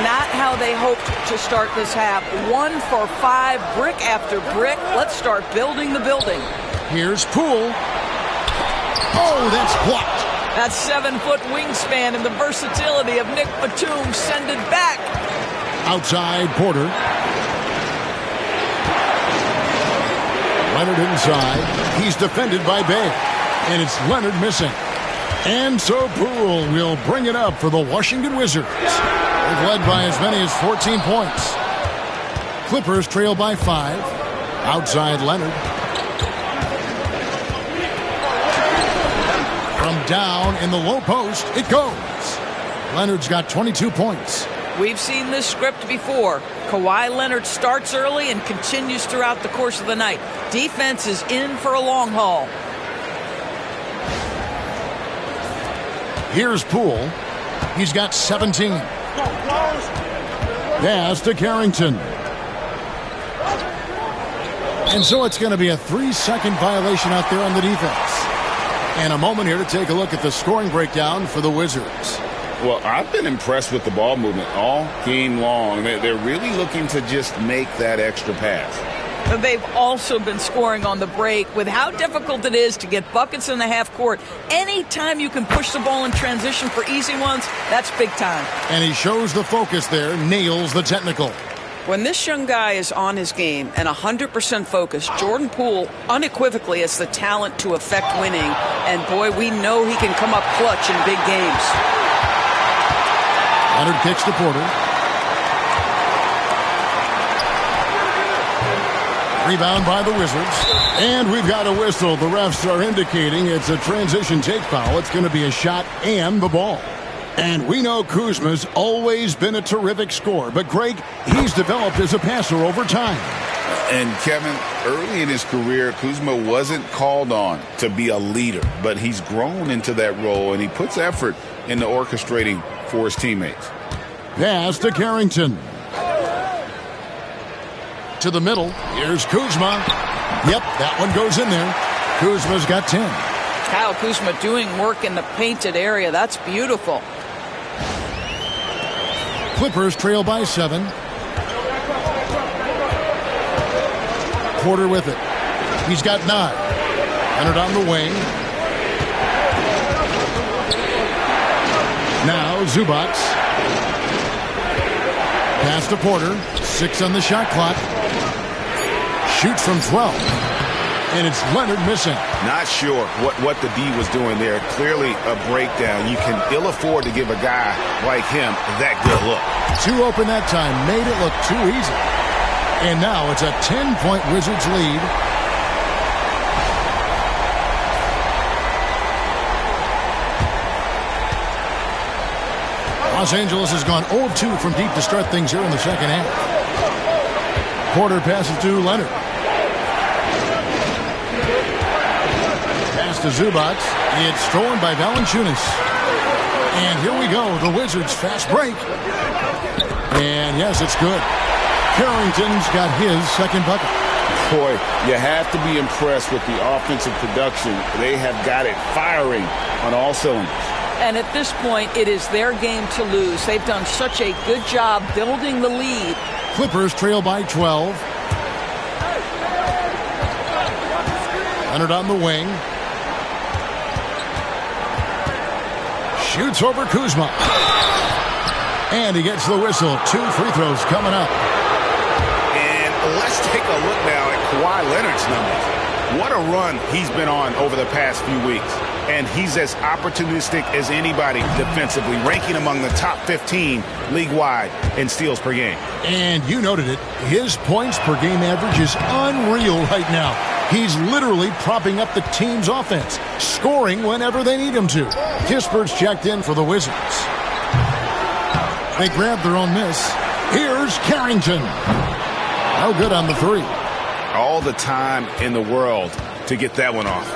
Not how they hoped to start this half. 1 for 5, brick after brick. Let's start building the building. Here's Poole. Oh, that's blocked. That 7-foot wingspan and the versatility of Nick Batum send it back. Outside Porter. Leonard inside. He's defended by Bay. And it's Leonard missing. And so Poole will bring it up for the Washington Wizards. They've led by as many as 14 points. Clippers trail by 5. Outside Leonard. From down in the low post, it goes. Leonard's got 22 points. We've seen this script before. Kawhi Leonard starts early and continues throughout the course of the night. Defense is in for a long haul. Here's Poole. He's got 17. Pass to Carrington. And so it's going to be a 3-second violation out there on the defense. And a moment here to take a look at the scoring breakdown for the Wizards. Well, I've been impressed with the ball movement all game long. They're really looking to just make that extra pass. But they've also been scoring on the break. With how difficult it is to get buckets in the half court, anytime you can push the ball in transition for easy ones, that's big time. And he shows the focus there, nails the technical. When this young guy is on his game and 100% focused, Jordan Poole unequivocally has the talent to affect winning. And boy, we know he can come up clutch in big games. Leonard kicks to Porter. Rebound by the Wizards. And we've got a whistle. The refs are indicating it's a transition take foul. It's going to be a shot and the ball. And we know Kuzma's always been a terrific scorer. But, Greg, he's developed as a passer over time. And, Kevin, early in his career, Kuzma wasn't called on to be a leader. But he's grown into that role, and he puts effort into orchestrating for his teammates. Pass to Carrington. To the middle. Here's Kuzma. Yep, that one goes in there. Kuzma's got 10. Kyle Kuzma doing work in the painted area. That's beautiful. Clippers trail by 7. Porter with it. He's got 9. Leonard on the wing. Now Zubac. Pass to Porter. 6 on the shot clock. Shoots from 12. And it's Leonard missing. Not sure what the D was doing there. Clearly a breakdown. You can ill afford to give a guy like him that good look. Too open that time. Made it look too easy. And now it's a 10-point Wizards lead. Los Angeles has gone 0-2 from deep to start things here in the second half. Porter passes to Leonard. To Zubac. It's stolen by Valanciunas. And here we go. The Wizards fast break. And yes, it's good. Carrington's got his second bucket. Boy, you have to be impressed with the offensive production. They have got it firing on all cylinders. And at this point, it is their game to lose. They've done such a good job building the lead. Clippers trail by 12. Leonard on the wing. Shoots over Kuzma. And he gets the whistle. 2 free throws coming up. And let's take a look now at Kawhi Leonard's numbers. What a run he's been on over the past few weeks. And he's as opportunistic as anybody defensively, ranking among the top 15 league-wide in steals per game. And you noted it. His points per game average is unreal right now. He's literally propping up the team's offense, scoring whenever they need him to. Kispert's checked in for the Wizards. They grab their own miss. Here's Carrington. No good on the 3. All the time in the world to get that one off.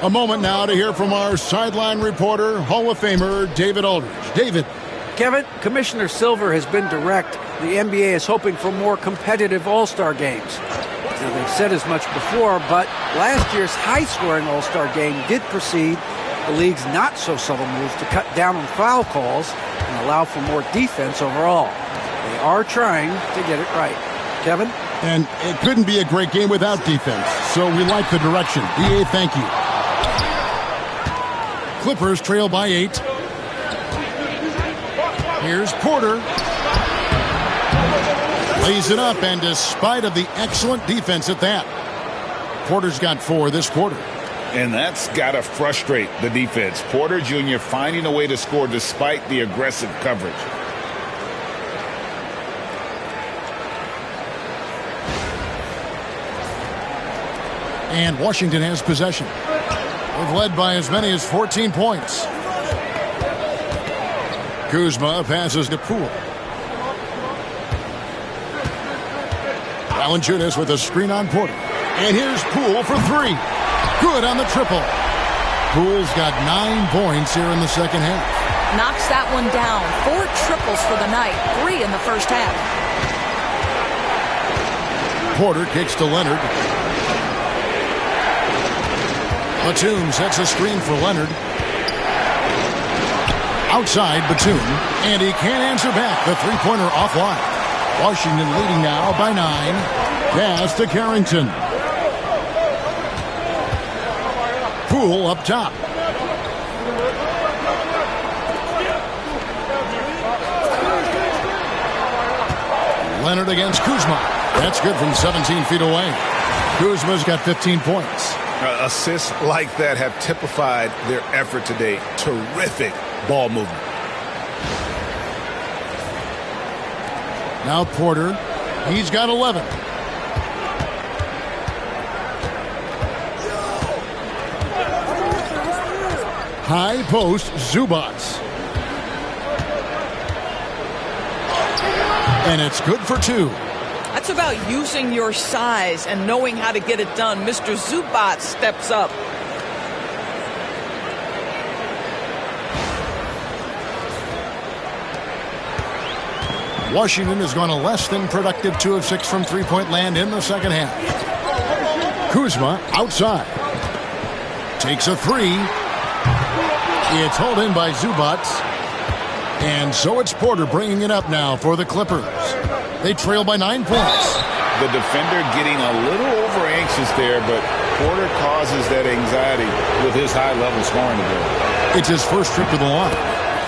A moment now to hear from our sideline reporter, Hall of Famer David Aldridge. David. Kevin, Commissioner Silver has been direct. The NBA is hoping for more competitive All-Star games. Now, they've said as much before, but last year's high-scoring All-Star game did precede the league's not-so-subtle move to cut down on foul calls and allow for more defense overall. They are trying to get it right. Kevin? And it couldn't be a great game without defense, so we like the direction. DA, thank you. Clippers trail by 8. Here's Porter. Lays it up, and despite of the excellent defense at that, Porter's got 4 this quarter. And that's got to frustrate the defense. Porter Jr. finding a way to score despite the aggressive coverage. And Washington has possession. They've led by as many as 14 points. Kuzma passes to Poole. Valanciunas with a screen on Porter. And here's Poole for 3. Good on the triple. Poole's got 9 points here in the second half. Knocks that one down. 4 triples for the night. 3 in the first half. Porter kicks to Leonard. Batum sets a screen for Leonard. Outside Batum, and he can't answer back. The three-pointer offline. Washington leading now by 9. Pass to Carrington. Poole up top. Leonard against Kuzma. That's good from 17 feet away. Kuzma's got 15 points. Assists like that have typified their effort today. Terrific ball movement. Now Porter. He's got 11. High post, Zubats. And it's good for 2. That's about using your size and knowing how to get it done. Mr. Zubats steps up. Washington has gone a less than productive 2 of 6 from three-point land in the second half. Kuzma outside. Takes a 3. It's hauled in by Zubats. And so it's Porter bringing it up now for the Clippers. They trail by 9 points. The defender getting a little over-anxious there, but Porter causes that anxiety with his high-level scoring ability. It's his first trip to the line.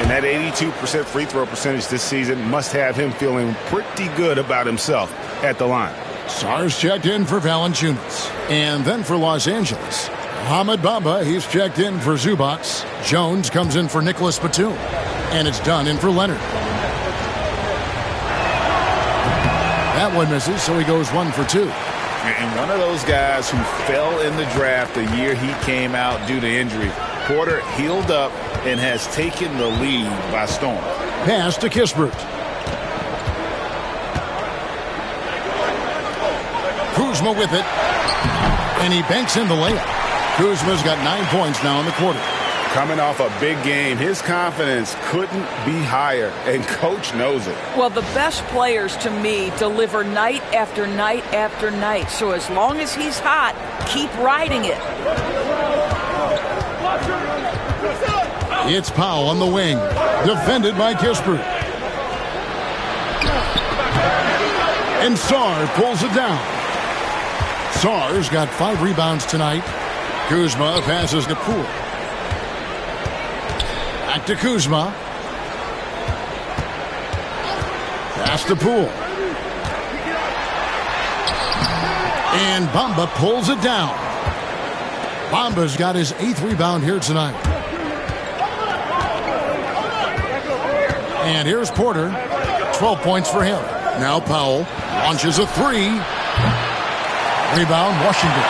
And that 82% free throw percentage this season must have him feeling pretty good about himself at the line. Sars checked in for Valanciunas. And then for Los Angeles, Ahmed Bamba, he's checked in for Zubats. Jones comes in for Nicholas Batum. And it's done in for Leonard. That one misses, so he goes 1 for 2. And one of those guys who fell in the draft the year he came out due to injury. Porter healed up and has taken the lead by storm. Pass to Kispert. Kuzma with it. And he banks in the layup. Kuzma's got 9 points now in the quarter. Coming off a big game, his confidence couldn't be higher, and Coach knows it. Well, the best players, to me, deliver night after night after night. So as long as he's hot, keep riding it. It's Powell on the wing, defended by Kispert. And Sarr pulls it down. Sarr's got 5 rebounds tonight. Kuzma passes to Poole. Back to Kuzma. Pass to Poole. And Bamba pulls it down. Bamba's got his 8th rebound here tonight. And here's Porter. 12 points for him. Now Powell launches a 3. Rebound, Washington.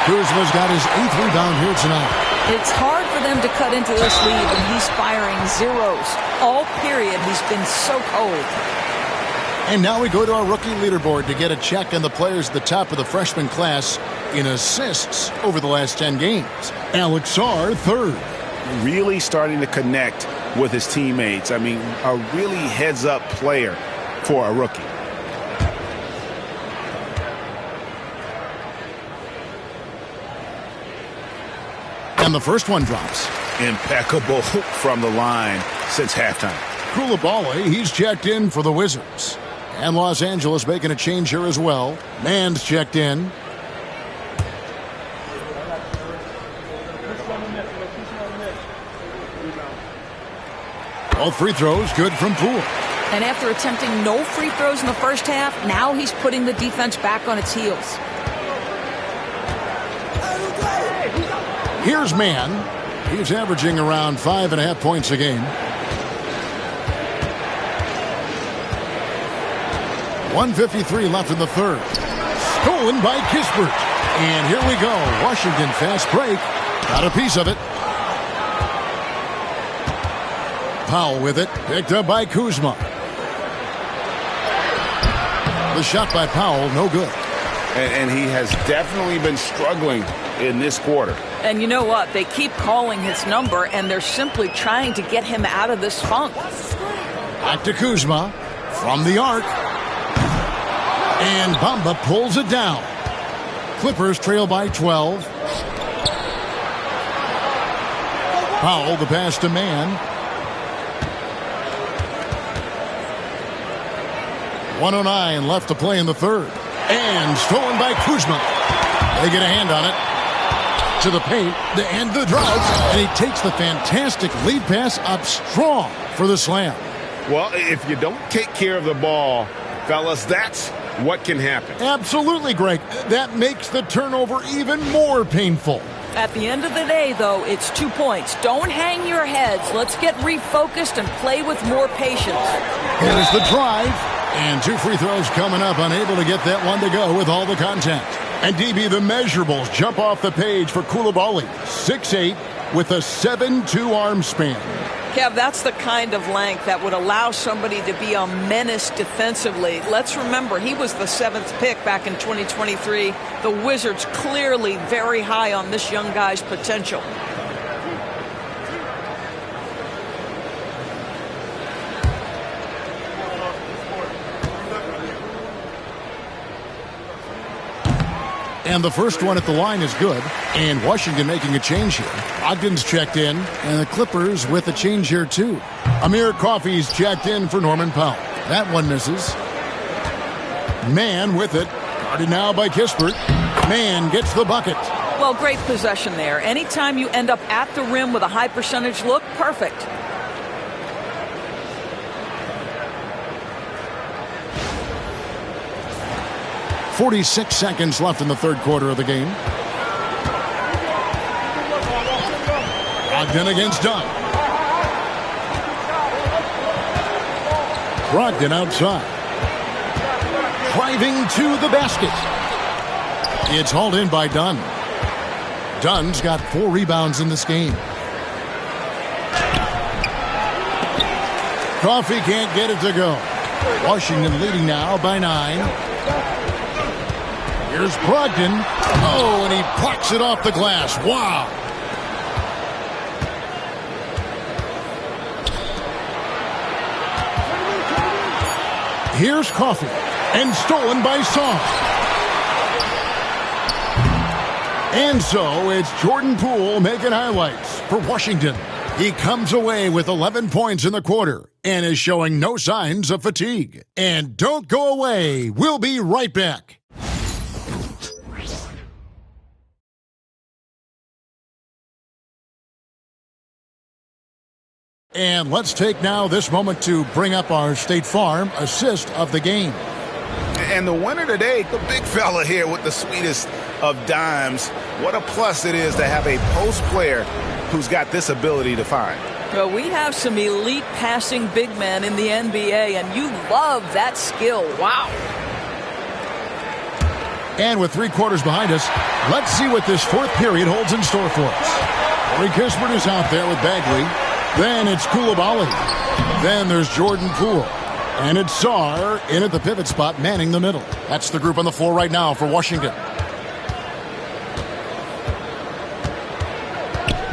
Kuzma's got his 8th rebound here tonight. It's hard for them to cut into this lead when he's firing zeros. All period, he's been so cold. And now we go to our rookie leaderboard to get a check on the players at the top of the freshman class in assists over the last 10 games. Alex Sarr, 3rd. Really starting to connect with his teammates. I mean, a really heads-up player for a rookie. And the first one drops. Impeccable from the line since halftime. Koulibaly, he's checked in for the Wizards. And Los Angeles making a change here as well. Mann's checked in. Both free throws good from Poole. And after attempting no free throws in the first half, now he's putting the defense back on its heels. Here's Mann. He's averaging around 5.5 points a game. 1:53 left in the third. Stolen by Kispert. And here we go. Washington fast break. Got a piece of it. Powell with it. Picked up by Kuzma. The shot by Powell, no good. And he has definitely been struggling in this quarter. And you know what? They keep calling his number, and they're simply trying to get him out of this funk. Back to Kuzma from the arc. And Bamba pulls it down. Clippers trail by 12. Powell, the pass to Mann. 1:09 left to play in the third. And stolen by Kuzma. They get a hand on it. To the paint, to end the drought. And he takes the fantastic lead pass up strong for the slam. Well, if you don't take care of the ball, fellas, that's what can happen. Absolutely, Greg. That makes the turnover even more painful. At the end of the day, though, it's 2 points. Don't hang your heads. Let's get refocused and play with more patience. Here's the drive. And 2 free throws coming up. Unable to get that one to go with all the contact. And DB, the measurables jump off the page for Coulibaly. 6'8", with a 7'2" arm span. Kev, that's the kind of length that would allow somebody to be a menace defensively. Let's remember, he was the 7th pick back in 2023. The Wizards clearly very high on this young guy's potential. And the first one at the line is good. And Washington making a change here. Ogden's checked in, and the Clippers with a change here too. Amir Coffey's checked in for Norman Powell. That one misses. Mann with it. Guarded now by Kispert. Mann gets the bucket. Well, great possession there. Anytime you end up at the rim with a high percentage look, perfect. .46 seconds left in the third quarter of the game. Brogdon against Dunn. Brogdon outside. Driving to the basket. It's hauled in by Dunn. Dunn's got 4 rebounds in this game. Coffey can't get it to go. Washington leading now by 9. Here's Brogdon. Oh, and he plucks it off the glass. Wow. Here's Coffey. And stolen by Song. And so it's Jordan Poole making highlights for Washington. He comes away with 11 points in the quarter and is showing no signs of fatigue. And don't go away. We'll be right back. And let's take now this moment to bring up our State Farm assist of the game. And the winner today, the big fella here with the sweetest of dimes. What a plus it is to have a post player who's got this ability to find. Well, we have some elite passing big men in the NBA, and you love that skill. Wow. And with 3 quarters behind us, let's see what this fourth period holds in store for us. Corey Kispert is out there with Bagley. Then it's Coulibaly. Then there's Jordan Poole. And it's Sarr in at the pivot spot, manning the middle. That's the group on the floor right now for Washington.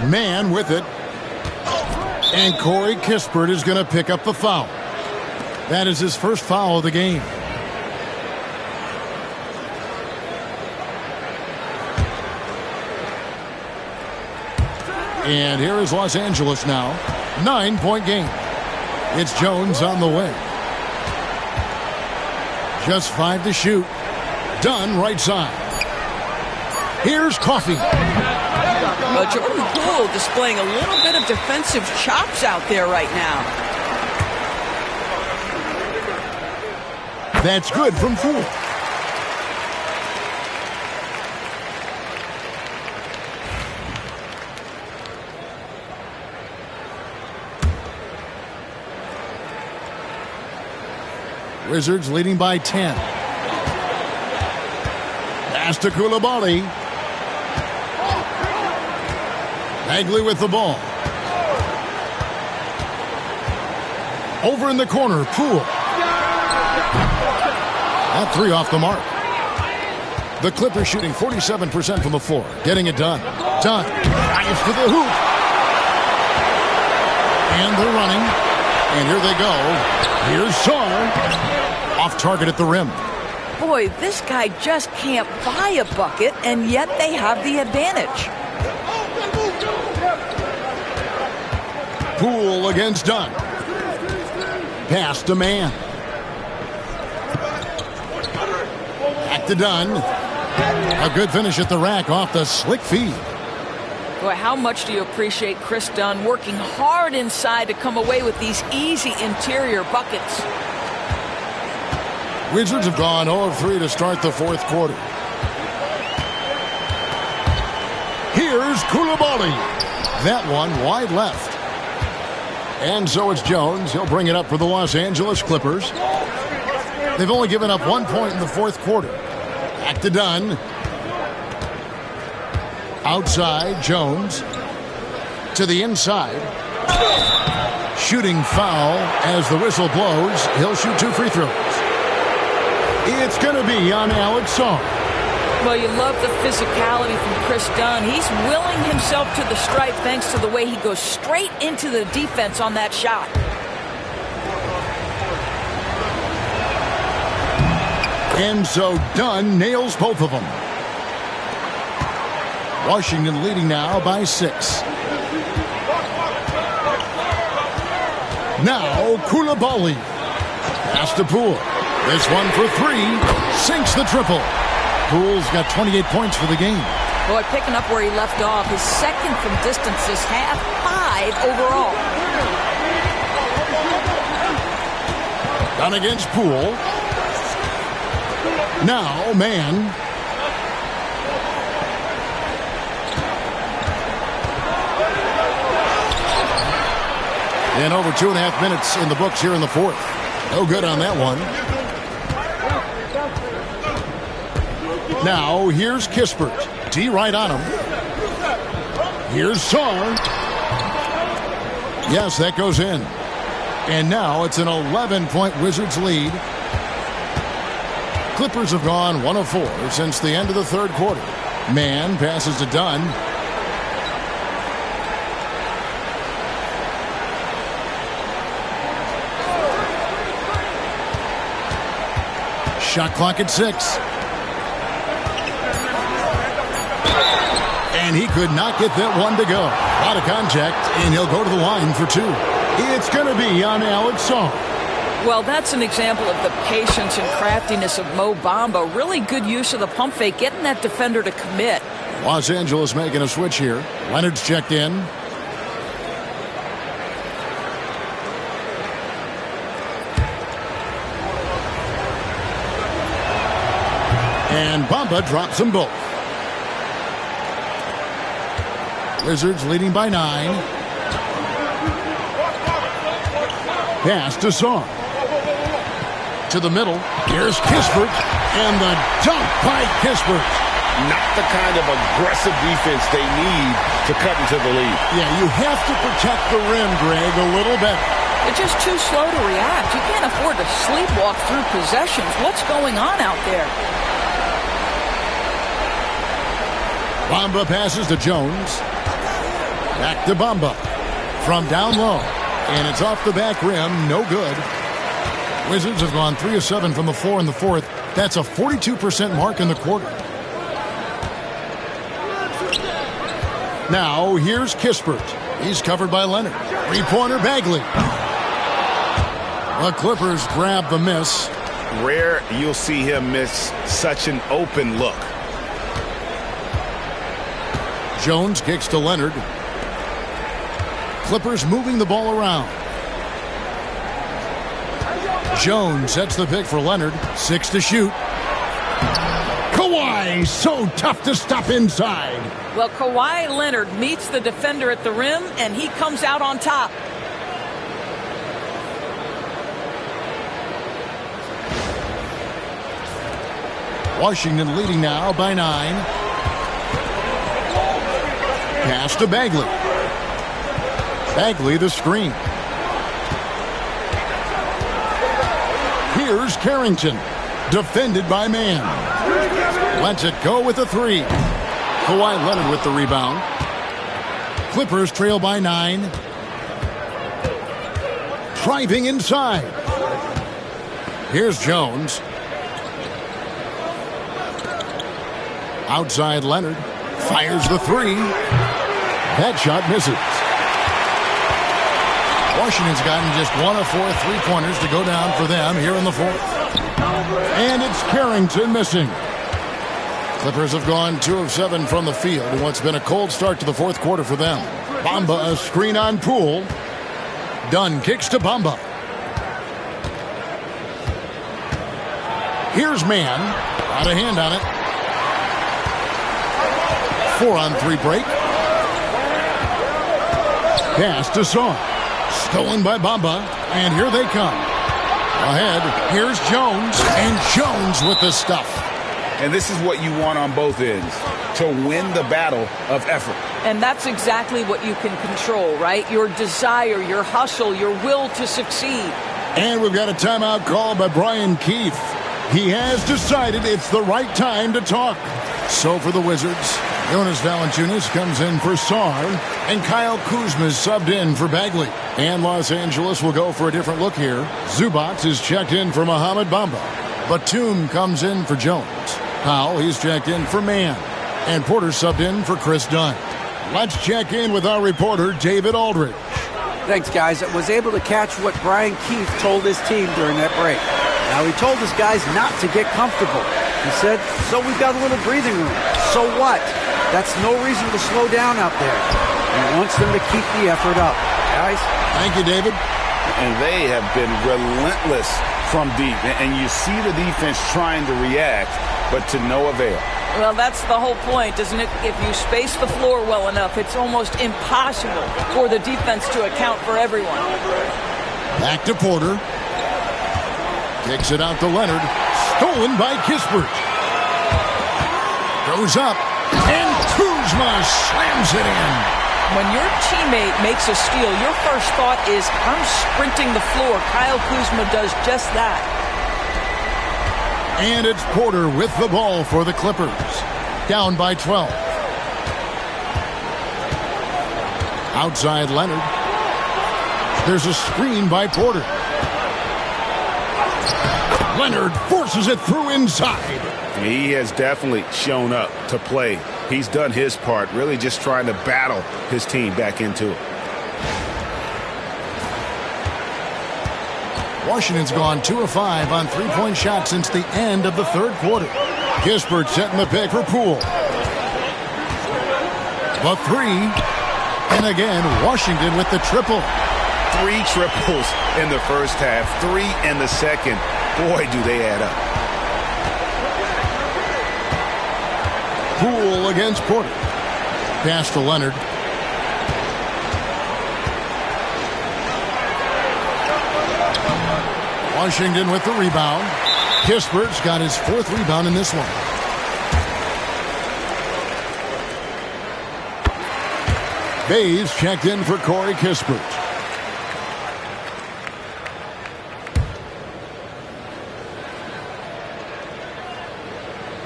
Mann with it. And Corey Kispert is going to pick up the foul. That is his first foul of the game. And here is Los Angeles now. 9-point game. It's Jones on the way. Just 5 to shoot. Dunn right side. Here's Coffey. Jordan Poole displaying a little bit of defensive chops out there right now. That's good from Poole. Wizards leading by 10. Pass to Coulibaly. Bagley with the ball. Over in the corner, Poole. That 3 off the mark. The Clippers shooting 47% from the floor. Getting it done. Dunn drives to the hoop. And they're running. And here they go. Here's Sarr. Off target at the rim. Boy, this guy just can't buy a bucket, and yet they have the advantage. Poole against Dunn. Pass to Mann. Back to Dunn. A good finish at the rack off the slick feed. Boy, how much do you appreciate Chris Dunn working hard inside to come away with these easy interior buckets? Wizards have gone 0 of 3 to start the fourth quarter. Here's Coulibaly. That one wide left. And so it's Jones. He'll bring it up for the Los Angeles Clippers. They've only given up 1 point in the fourth quarter. Back to Dunn. Outside, Jones. To the inside. Shooting foul as the whistle blows. He'll shoot 2 free throws. It's going to be on Alex Song. Well, you love the physicality from Chris Dunn. He's willing himself to the stripe thanks to the way he goes straight into the defense on that shot. And so Dunn nails both of them. Washington leading now by 6. Now Coulibaly. Pass to Poole. This one for 3. Sinks the triple. Poole's got 28 points for the game. Boy, picking up where he left off. His second from distance this half, 5 overall. Down against Poole. Now, man. And over 2.5 minutes in the books here in the fourth. No good on that one. Now, here's Kispert. T right on him. Here's Song. Yes, that goes in. And now it's an 11-point Wizards lead. Clippers have gone 1 of 4 since the end of the third quarter. Man passes to Dunn. Shot clock at 6. And he could not get that one to go. A lot of contact, and he'll go to the line for 2. It's going to be on Alex Song. Well, that's an example of the patience and craftiness of Mo Bamba. Really good use of the pump fake, getting that defender to commit. Los Angeles making a switch here. Leonard's checked in. And Bamba drops them both. Wizards leading by 9. Pass to Song. To the middle. Here's Kispert. And the dunk by Kispert. Not the kind of aggressive defense they need to cut into the lead. Yeah, you have to protect the rim, Greg, a little better. They're just too slow to react. You can't afford to sleepwalk through possessions. What's going on out there? Bamba passes to Jones. Back to Bamba. From down low. And it's off the back rim. No good. Wizards have gone 3 of 7 from the floor in the fourth. That's a 42% mark in the quarter. Now, here's Kispert. He's covered by Leonard. Three-pointer Bagley. The Clippers grab the miss. Rare you'll see him miss such an open look. Jones kicks to Leonard. Clippers moving the ball around. Jones sets the pick for Leonard. 6 to shoot. Kawhi, so tough to stop inside. Well, Kawhi Leonard meets the defender at the rim, and he comes out on top. Washington leading now by 9. Pass to Bagley. Bagley the screen. Here's Carrington. Defended by Man. Lets it go with a 3. Kawhi Leonard with the rebound. Clippers trail by 9. Driving inside. Here's Jones. Outside Leonard. Fires the 3. That shot misses. Washington's gotten just 1 of 4 3-pointers to go down for them here in the fourth. And it's Carrington missing. Clippers have gone 2 of 7 from the field in what's been a cold start to the fourth quarter for them. Bamba, a screen on Poole. Dunn kicks to Bamba. Here's Mann. Out of hand on it. 4-on-3 break. Pass to Saw. Stolen by Bamba. And here they come. Ahead. Here's Jones. And Jones with the stuff. And this is what you want on both ends, to win the battle of effort. And that's exactly what you can control, right? Your desire, your hustle, your will to succeed. And we've got a timeout called by Brian Keith. He has decided it's the right time to talk. So for the Wizards, Jonas Valanciunas comes in for Sarr, and Kyle Kuzma is subbed in for Bagley. And Los Angeles will go for a different look here. Zubac is checked in for Mohamed Bamba. Batum comes in for Jones. Powell, he's checked in for Mann. And Porter subbed in for Chris Dunn. Let's check in with our reporter, David Aldridge. Thanks, guys. I was able to catch what Brian Keith told his team during that break. Now, he told his guys not to get comfortable. He said, so we've got a little breathing room. So what? That's no reason to slow down out there. He wants them to keep the effort up. Guys? Thank you, David. And they have been relentless from deep. And you see the defense trying to react, but to no avail. Well, that's the whole point, isn't it? If you space the floor well enough, it's almost impossible for the defense to account for everyone. Back to Porter. Kicks it out to Leonard. Stolen by Kispert. Goes up. And Kuzma slams it in. When your teammate makes a steal, your first thought is, I'm sprinting the floor. Kyle Kuzma does just that. And it's Porter with the ball for the Clippers. Down by 12. Outside Leonard. There's a screen by Porter. Leonard forces it through inside. He has definitely shown up to play. He's done his part, really just trying to battle his team back into it. Washington's gone 2 of 5 on three-point shots since the end of the third quarter. Kispert setting the pick for Poole. The three. And again, Washington with the triple. 3 triples in the first half, 3 in the second. Boy, do they add up. Poole against Porter. Pass to Leonard. Washington with the rebound. Kispert's got his 4th rebound in this one. Bays checked in for Corey Kispert.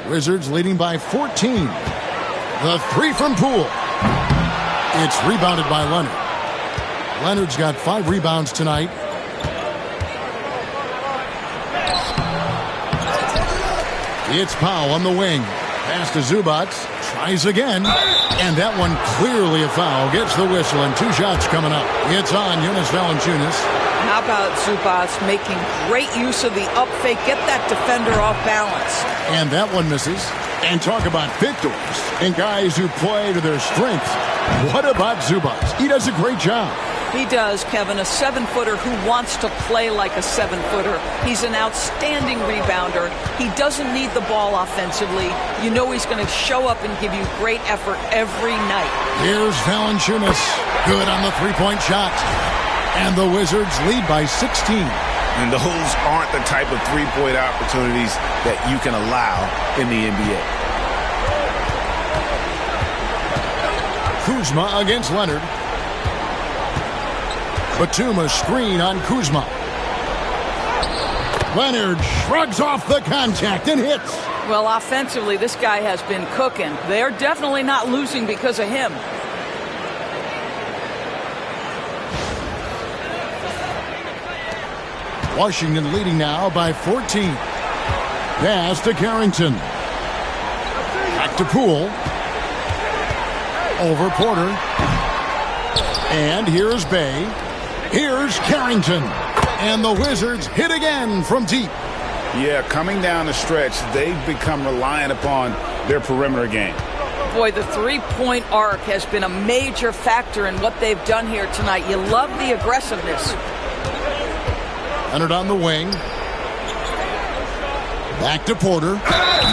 Wizards leading by 14. The 3 from Poole. It's rebounded by Leonard. Leonard's got 5 rebounds tonight. It's Powell on the wing. Pass to Zubac. Tries again. And that one clearly a foul. Gets the whistle and 2 shots coming up. It's on Jonas Valanciunas. How about Zubac making great use of the up fake, get that defender off balance. And that one misses. And talk about victors and guys who play to their strengths. What about Zubac? He does a great job. He does, Kevin, a 7-footer who wants to play like a 7-footer. He's an outstanding rebounder. He doesn't need the ball offensively. You know he's going to show up and give you great effort every night. Here's Valanciunas. Good on the 3-point shot. And the Wizards lead by 16. And those aren't the type of 3-point opportunities that you can allow in the NBA. Kuzma against Leonard. Batum a screen on Kuzma. Leonard shrugs off the contact and hits. Well, offensively, this guy has been cooking. They're definitely not losing because of him. Washington leading now by 14. Pass to Carrington. Back to Poole. Over Porter. And here's Bay. Here's Carrington. And the Wizards hit again from deep. Yeah, coming down the stretch, they've become reliant upon their perimeter game. Boy, the three-point arc has been a major factor in what they've done here tonight. You love the aggressiveness. Leonard on the wing. Back to Porter.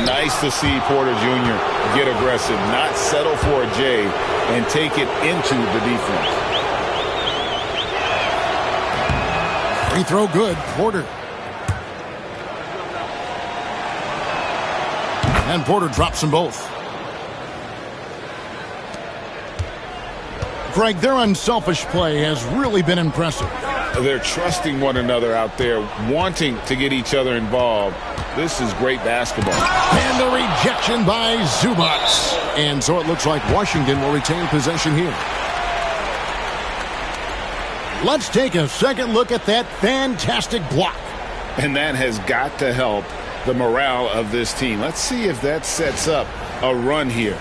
Nice to see Porter Jr. get aggressive, not settle for a J, and take it into the defense. Free throw good. Porter. And Porter drops them both. Greg, their unselfish play has really been impressive. They're trusting one another out there, wanting to get each other involved. This is great basketball. And the rejection by Zubac. And so it looks like Washington will retain possession here. Let's take a second look at that fantastic block. And that has got to help the morale of this team. Let's see if that sets up a run here.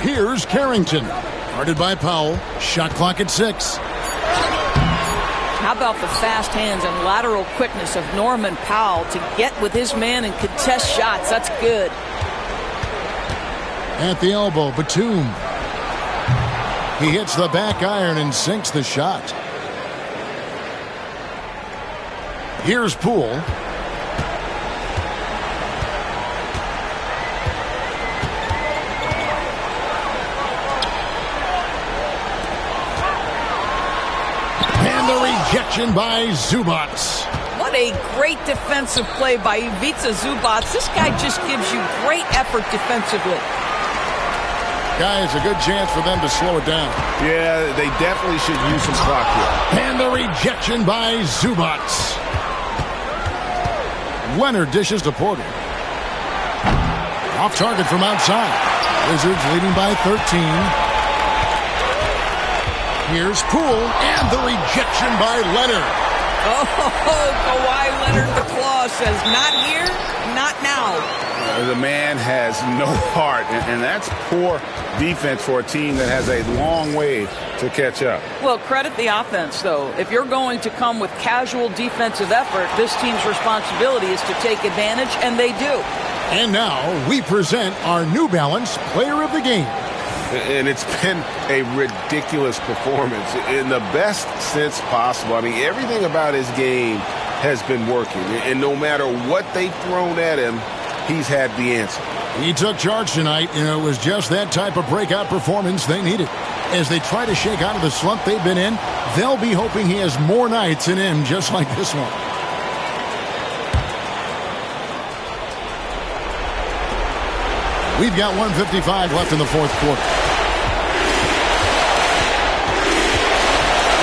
Here's Carrington. Guarded by Powell. Shot clock at 6. How about the fast hands and lateral quickness of Norman Powell to get with his man and contest shots? That's good. At the elbow, Batum. He hits the back iron and sinks the shot. Here's Poole. Rejection by Zubac. What a great defensive play by Ivica Zubac. This guy just gives you great effort defensively. Guys, a good chance for them to slow it down. Yeah, they definitely should use some clock here. And the rejection by Zubac. Leonard dishes to Porter. Off target from outside. Wizards leading by 13. Here's Poole, and the rejection by Leonard. Oh, Kawhi Leonard, the claw says, not here, not now. The man has no heart, and that's poor defense for a team that has a long way to catch up. Well, credit the offense, though. If you're going to come with casual defensive effort, this team's responsibility is to take advantage, and they do. And now we present our New Balance Player of the Game. And it's been a ridiculous performance in the best sense possible. I mean, everything about his game has been working. And no matter what they've thrown at him, he's had the answer. He took charge tonight, and it was just that type of breakout performance they needed. As they try to shake out of the slump they've been in, they'll be hoping he has more nights in him just like this one. We've got 1:55 left in the fourth quarter.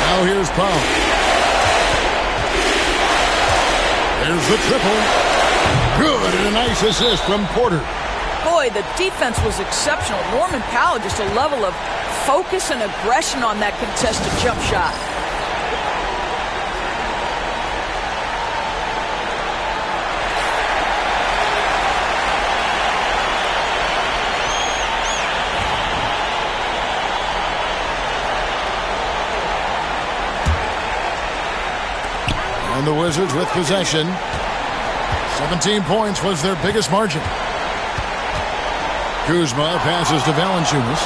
Now here's Powell. There's the triple. Good, and a nice assist from Porter. Boy, the defense was exceptional. Norman Powell, just a level of focus and aggression on that contested jump shot. And the Wizards with possession. 17 points was their biggest margin. Kuzma passes to Valanciunas.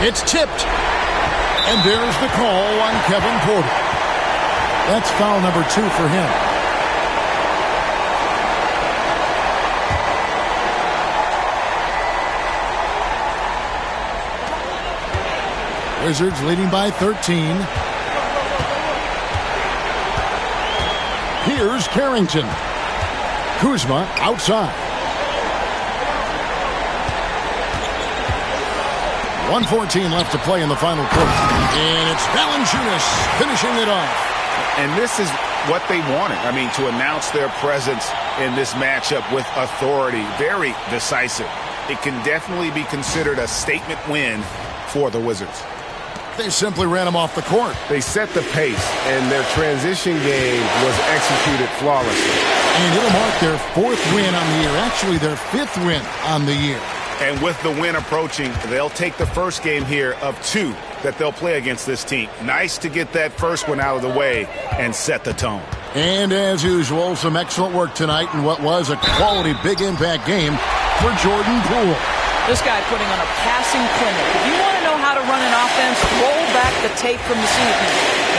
It's tipped. And there's the call on Kevin Porter. That's foul number 2 for him. Wizards leading by 13. Here's Carrington. Kuzma outside. 1:14 left to play in the final quarter. And it's Valanciunas finishing it off. And this is what they wanted. I mean, to announce their presence in this matchup with authority. Very decisive. It can definitely be considered a statement win for the Wizards. They simply ran him off the court. They set the pace, and their transition game was executed flawlessly. And it'll mark their 4th win on the year. Actually, their 5th win on the year. And with the win approaching, they'll take the first game here of 2 that they'll play against this team. Nice to get that first one out of the way and set the tone. And as usual, some excellent work tonight in what was a quality big impact game for Jordan Poole. This guy putting on a passing clinic. If you want to know how to run an offense, roll back the tape from this evening.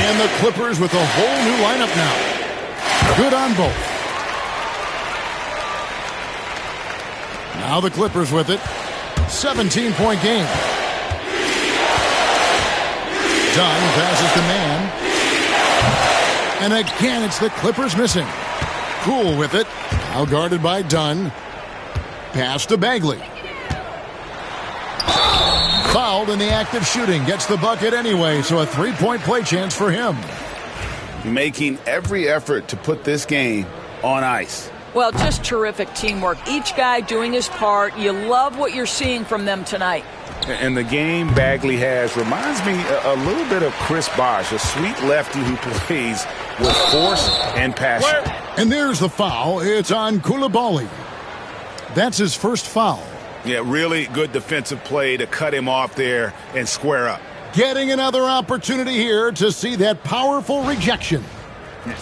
And the Clippers with a whole new lineup now. Good on both. Now the Clippers with it. 17-point game. Dunn passes to Man. And again, it's the Clippers missing. Poole with it. Now guarded by Dunn. Pass to Bagley. Fouled in the act of shooting. Gets the bucket anyway, so a 3-point play chance for him. Making every effort to put this game on ice. Well, just terrific teamwork. Each guy doing his part. You love what you're seeing from them tonight. And the game Bagley has reminds me a little bit of Chris Bosh, a sweet lefty who plays with force and passion. And there's the foul. It's on Coulibaly. That's his first foul. Yeah, really good defensive play to cut him off there and square up. Getting another opportunity here to see that powerful rejection.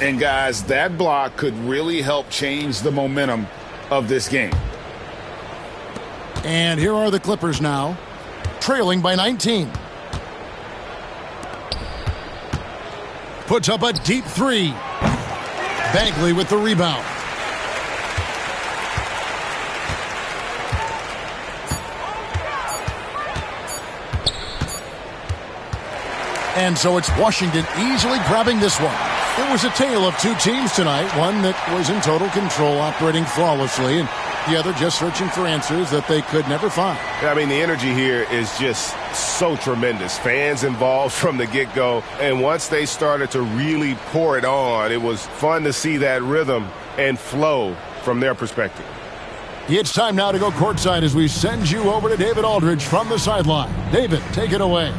And guys, that block could really help change the momentum of this game. And here are the Clippers now, trailing by 19. Puts up a deep 3. Bagley with the rebound. And so it's Washington easily grabbing this one. It was a tale of 2 teams tonight, one that was in total control, operating flawlessly, and the other just searching for answers that they could never find. I mean, the energy here is just so tremendous. Fans involved from the get-go, and once they started to really pour it on, it was fun to see that rhythm and flow from their perspective. It's time now to go courtside as we send you over to David Aldridge from the sideline. David, take it away.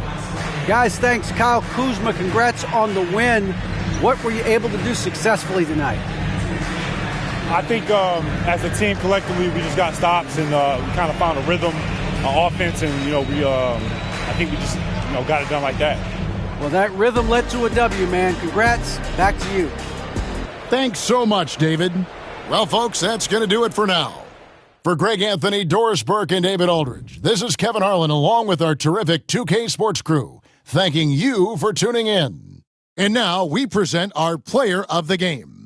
Guys, thanks. Kyle Kuzma, congrats on the win. What were you able to do successfully tonight? I think as a team collectively, we just got stops and we kind of found a rhythm on offense, and I think we just got it done like that. Well, that rhythm led to a W, man. Congrats. Back to you. Thanks so much, David. Well, folks, that's going to do it for now. For Greg Anthony, Doris Burke, and David Aldridge, this is Kevin Harlan along with our terrific 2K Sports crew, thanking you for tuning in. And now we present our player of the game.